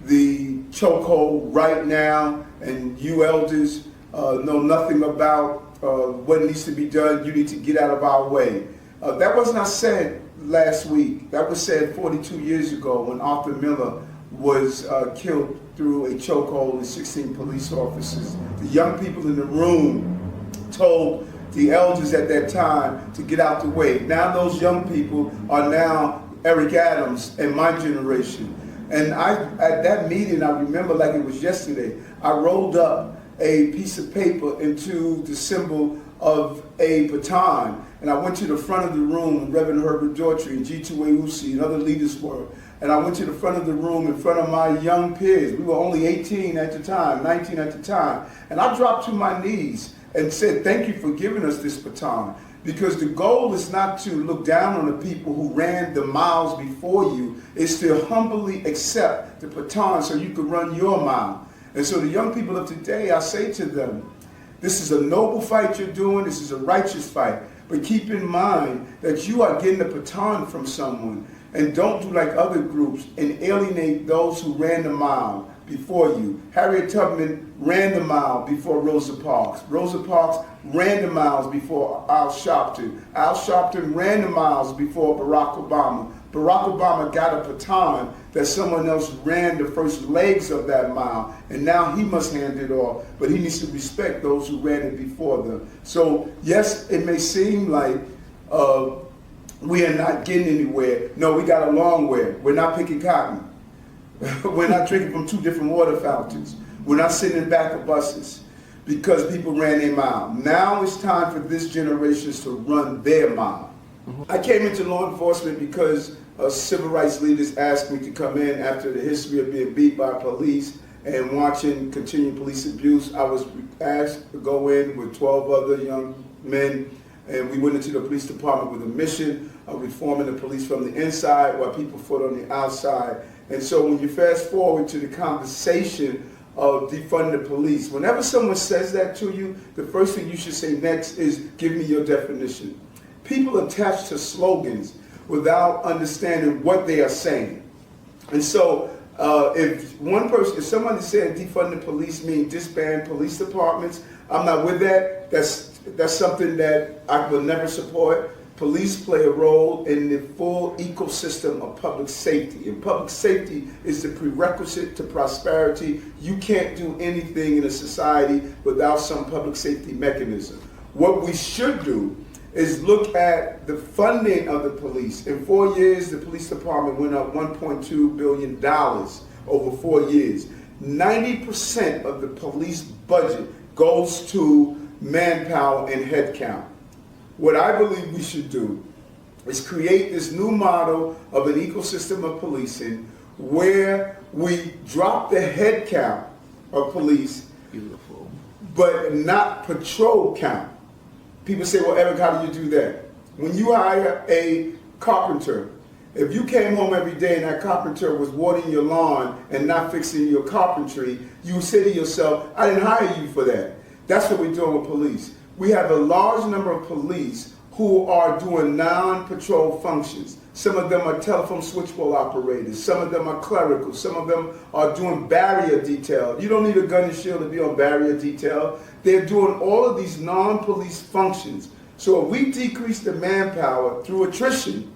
the chokehold right now, and you elders know nothing about what needs to be done. You need to get out of our way. That was not said last week. That was said 42 years ago when Arthur Miller was killed through a chokehold with 16 police officers. The young people in the room told the elders at that time to get out the way. Now those young people are now Eric Adams and my generation. And at that meeting, I remember like it was yesterday, I rolled up a piece of paper into the symbol of a baton, and I went to the front of the room, Reverend Herbert Daughtry and G2A Usi and other leaders were, and I went to the front of the room in front of my young peers. We were only 18 at the time, 19 at the time, and I dropped to my knees and said, thank you for giving us this baton. Because the goal is not to look down on the people who ran the miles before you. It's to humbly accept the baton so you can run your mile. And so the young people of today, I say to them, this is a noble fight you're doing. This is a righteous fight. But keep in mind that you are getting the baton from someone. And don't do like other groups and alienate those who ran the mile before you. Harriet Tubman ran the mile before Rosa Parks. Rosa Parks ran the miles before Al Sharpton. Al Sharpton ran the miles before Barack Obama. Barack Obama got a baton that someone else ran the first legs of that mile, and now he must hand it off, but he needs to respect those who ran it before them. So yes, it may seem like we are not getting anywhere. No, we got a long way. We're not picking cotton. We're not drinking from 2 different water fountains. We're not sitting in back of buses because people ran their mile. Now it's time for this generation to run their mile. I came into law enforcement because civil rights leaders asked me to come in after the history of being beat by police and watching continued police abuse. I was asked to go in with 12 other young men, and we went into the police department with a mission of reforming the police from the inside while people fought on the outside. And so when you fast forward to the conversation of defunding the police, whenever someone says that to you, the first thing you should say next is, give me your definition. People attach to slogans without understanding what they are saying. And so if somebody said defund the police means disband police departments, I'm not with that. That's something that I will never support. Police play a role in the full ecosystem of public safety. And public safety is the prerequisite to prosperity. You can't do anything in a society without some public safety mechanism. What we should do is look at the funding of the police. In 4 years, the police department went up $1.2 billion over 4 years. 90% of the police budget goes to manpower and headcount. What I believe we should do is create this new model of an ecosystem of policing where we drop the headcount of police, but not patrol count. People say, well, Eric, how do you do that? When you hire a carpenter, if you came home every day and that carpenter was watering your lawn and not fixing your carpentry, you would say to yourself, I didn't hire you for that. That's what we're doing with police. We have a large number of police who are doing non-patrol functions. Some of them are telephone switchboard operators. Some of them are clerical. Some of them are doing barrier detail. You don't need a gun and shield to be on barrier detail. They're doing all of these non-police functions. So if we decrease the manpower through attrition,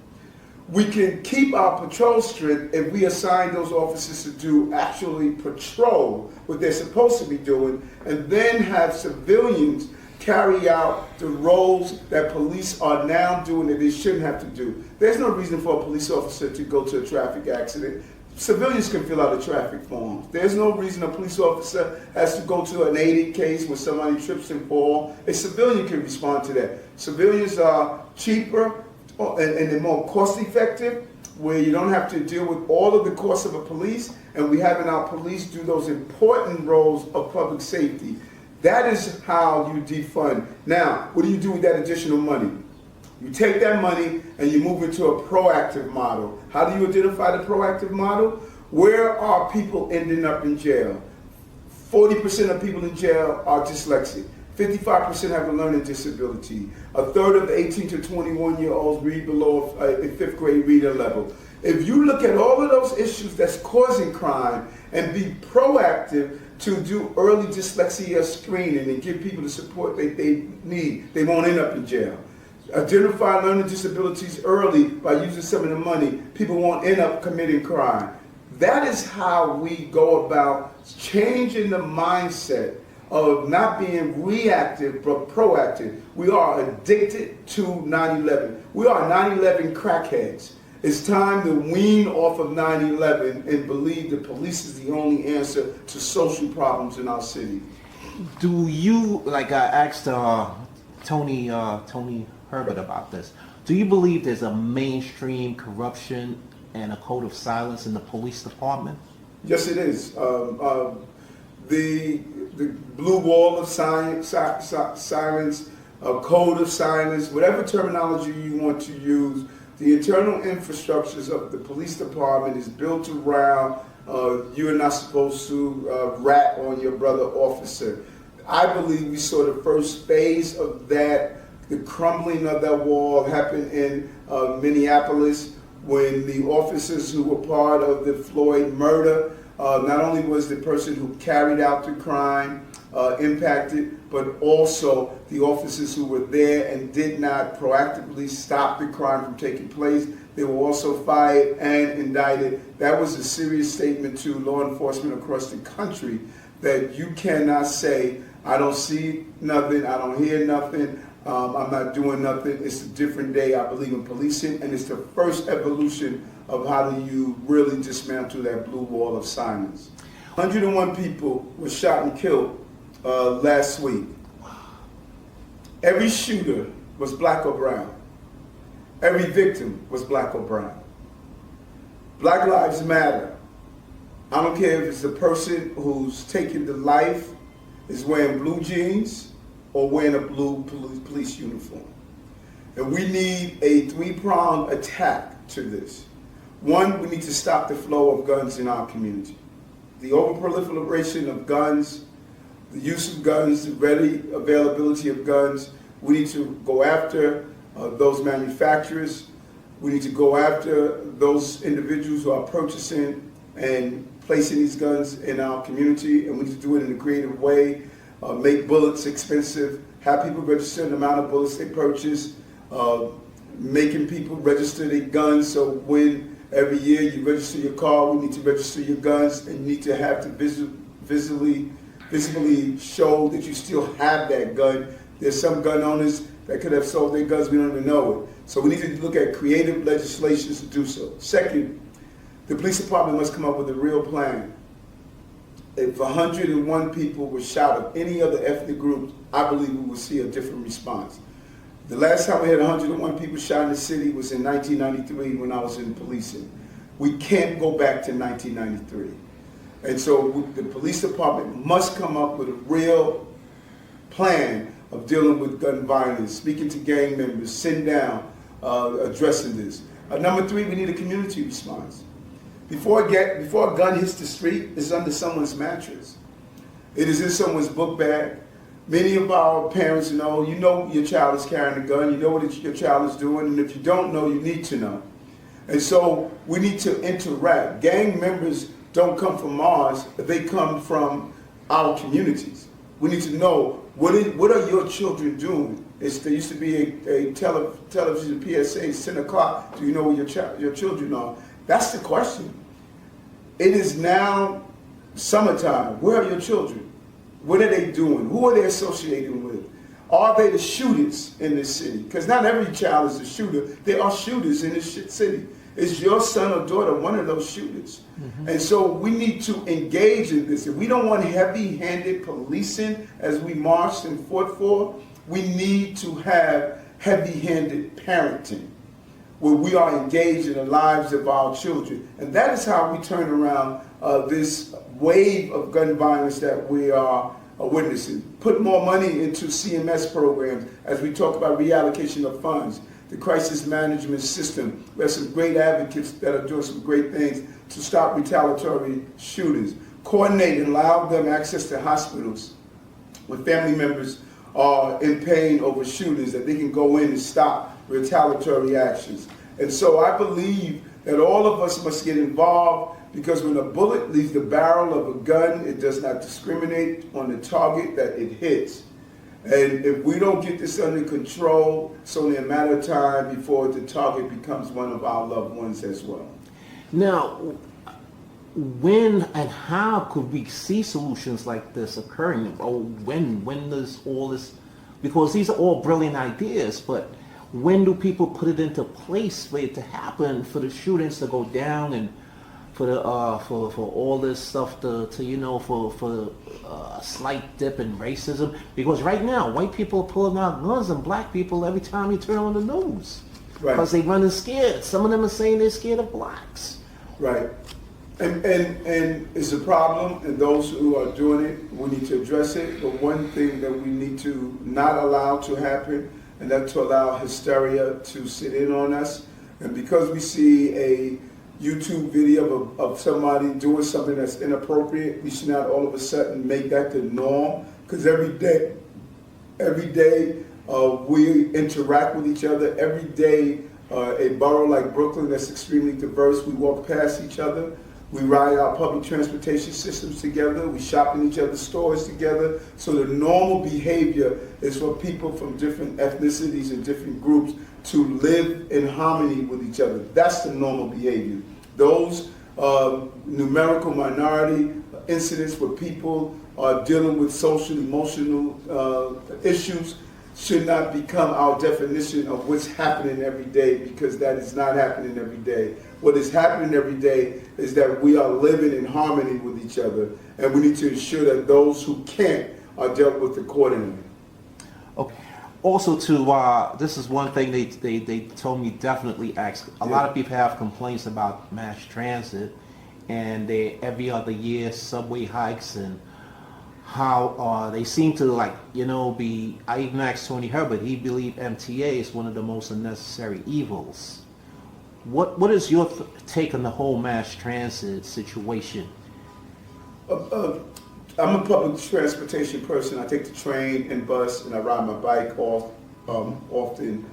we can keep our patrol strength if we assign those officers to do actually patrol what they're supposed to be doing, and then have civilians carry out the roles that police are now doing that they shouldn't have to do. There's no reason for a police officer to go to a traffic accident. Civilians can fill out the traffic forms. There's no reason a police officer has to go to an aided case where somebody trips and falls. A civilian can respond to that. Civilians are cheaper and they're more cost effective, where you don't have to deal with all of the costs of a police, and we having our police do those important roles of public safety. That is how you defund. Now, what do you do with that additional money? You take that money and you move into a proactive model. How do you identify the proactive model? Where are people ending up in jail? 40% of people in jail are dyslexic. 55% have a learning disability. A third of the 18 to 21-year-olds read below a 5th grade reader level. If you look at all of those issues that's causing crime and be proactive to do early dyslexia screening and give people the support that they need, they won't end up in jail. Identify learning disabilities early by using some of the money, people won't end up committing crime. That is how we go about changing the mindset of not being reactive but proactive. We are addicted to 9/11. We are 9/11 crackheads. It's time to wean off of 9/11 and believe the police is the only answer to social problems in our city. Do you, like I asked Tony Herbert about this, do you believe there's a mainstream corruption and a code of silence in the police department? Yes, it is. The blue wall of silence a code of silence, whatever terminology you want to use. The internal infrastructures of the police department is built around you're not supposed to rat on your brother officer. I believe we saw the first phase of that. The crumbling of that wall happened in Minneapolis when the officers who were part of the Floyd murder, not only was the person who carried out the crime impacted, but also the officers who were there and did not proactively stop the crime from taking place. They were also fired and indicted. That was a serious statement to law enforcement across the country that you cannot say, I don't see nothing, I don't hear nothing, I'm not doing nothing. It's a different day. I believe in policing, and it's the first evolution of how do you really dismantle that blue wall of silence. 101 people were shot and killed last week. Every shooter was black or brown. Every victim was black or brown. Black lives matter. I don't care if it's the person who's taking the life is wearing blue jeans or wearing a blue police uniform. And we need a three-pronged attack to this. One, we need to stop the flow of guns in our community. The overproliferation of guns, the use of guns, the ready availability of guns. We need to go after those manufacturers. We need to go after those individuals who are purchasing and placing these guns in our community, and we need to do it in a creative way. Make bullets expensive, have people register the amount of bullets they purchase, making people register their guns, so when every year you register your car, we need to register your guns, and you need to have to visibly show that you still have that gun. There's some gun owners that could have sold their guns, we don't even know it. So we need to look at creative legislations to do so. Second, the police department must come up with a real plan. If 101 people were shot of any other ethnic group, I believe we would see a different response. The last time we had 101 people shot in the city was in 1993 when I was in policing. We can't go back to 1993. And so the police department must come up with a real plan of dealing with gun violence, speaking to gang members, sitting down, addressing this. Number three, we need a community response. Before a gun hits the street, it's under someone's mattress. It is in someone's book bag. Many of our parents know your child is carrying a gun, you know what your child is doing, and if you don't know, you need to know. And so we need to interact. Gang members don't come from Mars, they come from our communities. We need to know, what are your children doing? There used to be a television PSA, it's 10 o'clock, do you know where your children are? That's the question. It is now summertime. Where are your children? What are they doing? Who are they associating with? Are they the shooters in this city? Because not every child is a shooter. There are shooters in this city. Is your son or daughter one of those shooters? Mm-hmm. And so we need to engage in this. If we don't want heavy-handed policing as we marched and fought for, we need to have heavy-handed parenting, where we are engaged in the lives of our children. And that is how we turn around this wave of gun violence that we are witnessing. Put more money into CMS programs as we talk about reallocation of funds, the crisis management system. We have some great advocates that are doing some great things to stop retaliatory shootings. Coordinate and allow them access to hospitals when family members are in pain over shootings, that they can go in and stop retaliatory actions. And so I believe that all of us must get involved, because when a bullet leaves the barrel of a gun, it does not discriminate on the target that it hits. And if we don't get this under control, it's only a matter of time before the target becomes one of our loved ones as well. Now, when and how could we see solutions like this occurring? Or when does all this, because these are all brilliant ideas, but when do people put it into place for it to happen, for the shootings to go down, and for the for all this stuff to for a slight dip in racism? Because right now, white people are pulling out guns on black people every time you turn on the news, right? Because they're running scared. Some of them are saying they're scared of blacks. Right. And it's a problem, and those who are doing it, we need to address it. But one thing that we need to not allow to happen, and that's to allow hysteria to sit in on us. And because we see a YouTube video of somebody doing something that's inappropriate, we should not all of a sudden make that the norm. Because every day we interact with each other. Every day, a borough like Brooklyn that's extremely diverse, we walk past each other. We ride our public transportation systems together. We shop in each other's stores together. So the normal behavior is for people from different ethnicities and different groups to live in harmony with each other. That's the normal behavior. Those numerical minority incidents where people are dealing with social, emotional issues should not become our definition of what's happening every day, because that is not happening every day. What is happening every day is that we are living in harmony with each other, and we need to ensure that those who can't are dealt with accordingly. Okay. Also, this is one thing they told me definitely ask. A lot of people have complaints about mass transit, and they every other year subway hikes and how they seem to be. I even asked Tony Herbert. He believed MTA is one of the most unnecessary evils. What is your take on the whole mass transit situation? I'm a public transportation person. I take the train and bus, and I ride my bike often.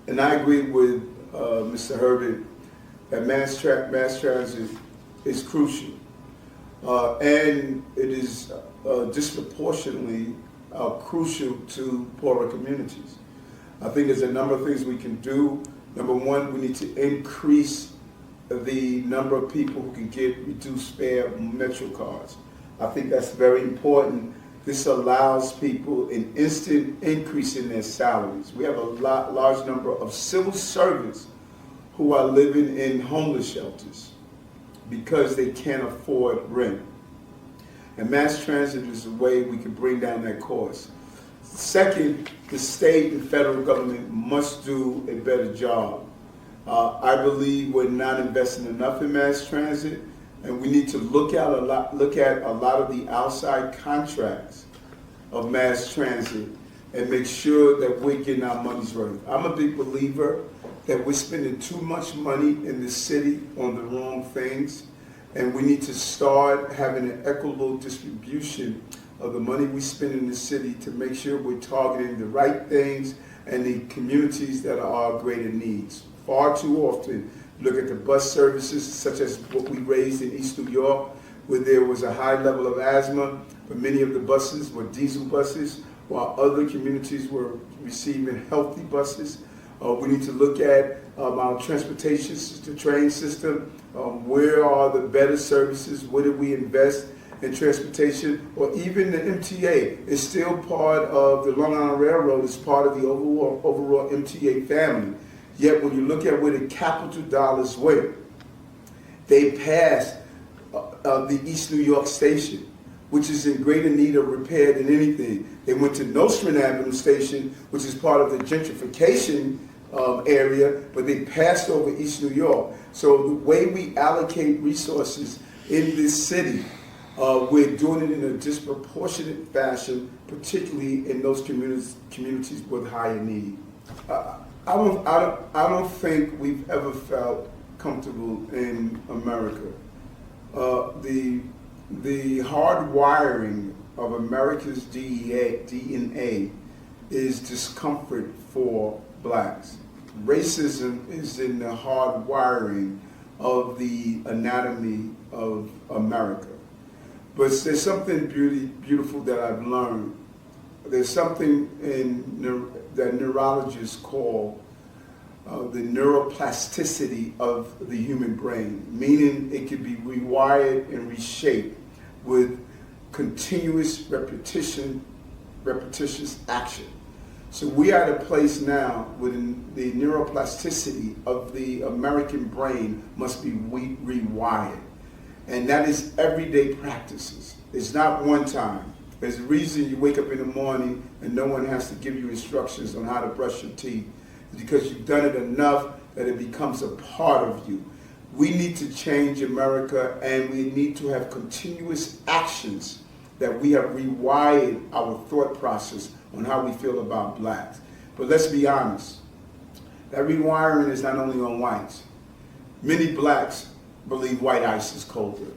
And I agree with Mr. Herbert that mass transit is crucial. And it is disproportionately crucial to poorer communities. I think there's a number of things we can do. Number one, we need to increase the number of people who can get reduced fare Metro cards. I think that's very important. This allows people an instant increase in their salaries. We have a large number of civil servants who are living in homeless shelters because they can't afford rent. And mass transit is a way we can bring down that cost. Second, the state and federal government must do a better job. I believe we're not investing enough in mass transit, and we need to look at a lot of the outside contracts of mass transit and make sure that we're getting our money's worth. I'm a big believer that we're spending too much money in the city on the wrong things, and we need to start having an equitable distribution of the money we spend in the city to make sure we're targeting the right things and the communities that are our greater needs. Far too often, look at the bus services, such as what we raised in East New York, where there was a high level of asthma, but many of the buses were diesel buses, while other communities were receiving healthy buses. We need to look at our transportation system, train system. Where are the better services? Where do we invest in transportation? Or even the MTA is still part of the Long Island Railroad, is part of the overall MTA family. Yet when you look at where the capital dollars went, they passed the East New York station, which is in greater need of repair than anything. They went to Nostrand Avenue station, which is part of the gentrification area, but they passed over East New York. So the way we allocate resources in this city, we're doing it in a disproportionate fashion, particularly in those communities with higher need. I don't think we've ever felt comfortable in America. The hard wiring of America's DNA is discomfort for blacks. Racism is in the hard wiring of the anatomy of America. But there's something beautiful that I've learned. There's something that neurologists call the neuroplasticity of the human brain, meaning it can be rewired and reshaped with continuous repetitious action. So we are at a place now where the neuroplasticity of the American brain must be rewired. And that is everyday practices. It's not one time. There's a reason you wake up in the morning and no one has to give you instructions on how to brush your teeth. It's because you've done it enough that it becomes a part of you. We need to change America, and we need to have continuous actions that we have rewired our thought process on how we feel about blacks. But let's be honest, that rewiring is not only on whites. Many blacks believe white ice is colder.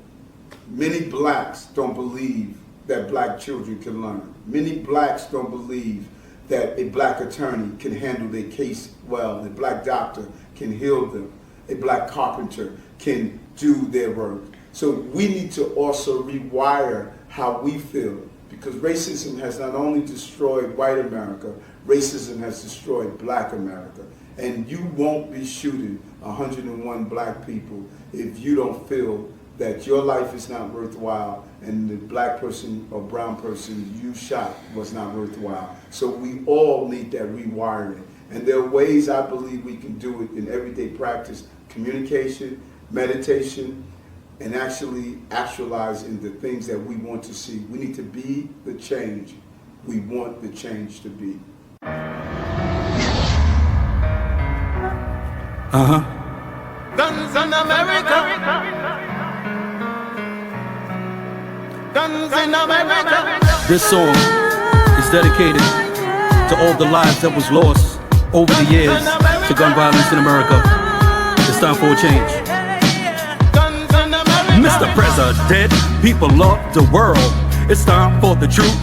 Many blacks don't believe that black children can learn. Many blacks don't believe that a black attorney can handle their case well, a black doctor can heal them, a black carpenter can do their work. So we need to also rewire how we feel, because racism has not only destroyed white America, racism has destroyed black America. And you won't be shooting 101 black people if you don't feel that your life is not worthwhile and the black person or brown person you shot was not worthwhile. So we all need that rewiring. And there are ways I believe we can do it in everyday practice, communication, meditation, and actually actualizing the things that we want to see. We need to be the change we want the change to be. Guns in America. Guns in America. This song is dedicated to all the lives that was lost over the years to gun violence in America. It's time for a change. Mr. President, people of the world, it's time for the truth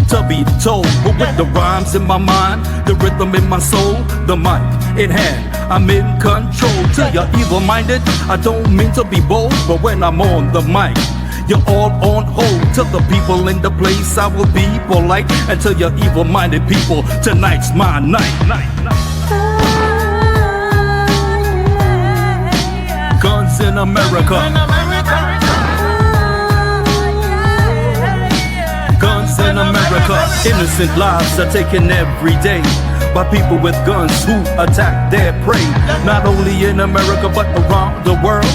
to be told. But with the rhymes in my mind, the rhythm in my soul, the mic in hand, I'm in control. To your evil-minded, I don't mean to be bold, but when I'm on the mic, you're all on hold. To the people in the place, I will be polite. And to your evil-minded people, tonight's my night. Guns in America. Guns in America. Innocent lives are taken every day by people with guns who attack their prey. Not only in America but around the world.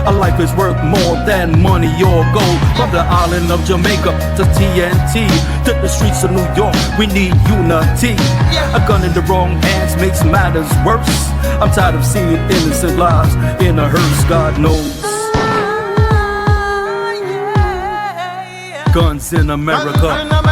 A life is worth more than money or gold. From the island of Jamaica to TNT, to the streets of New York, we need unity. A gun in the wrong hands makes matters worse. I'm tired of seeing innocent lives in a hearse, God knows. Guns in America.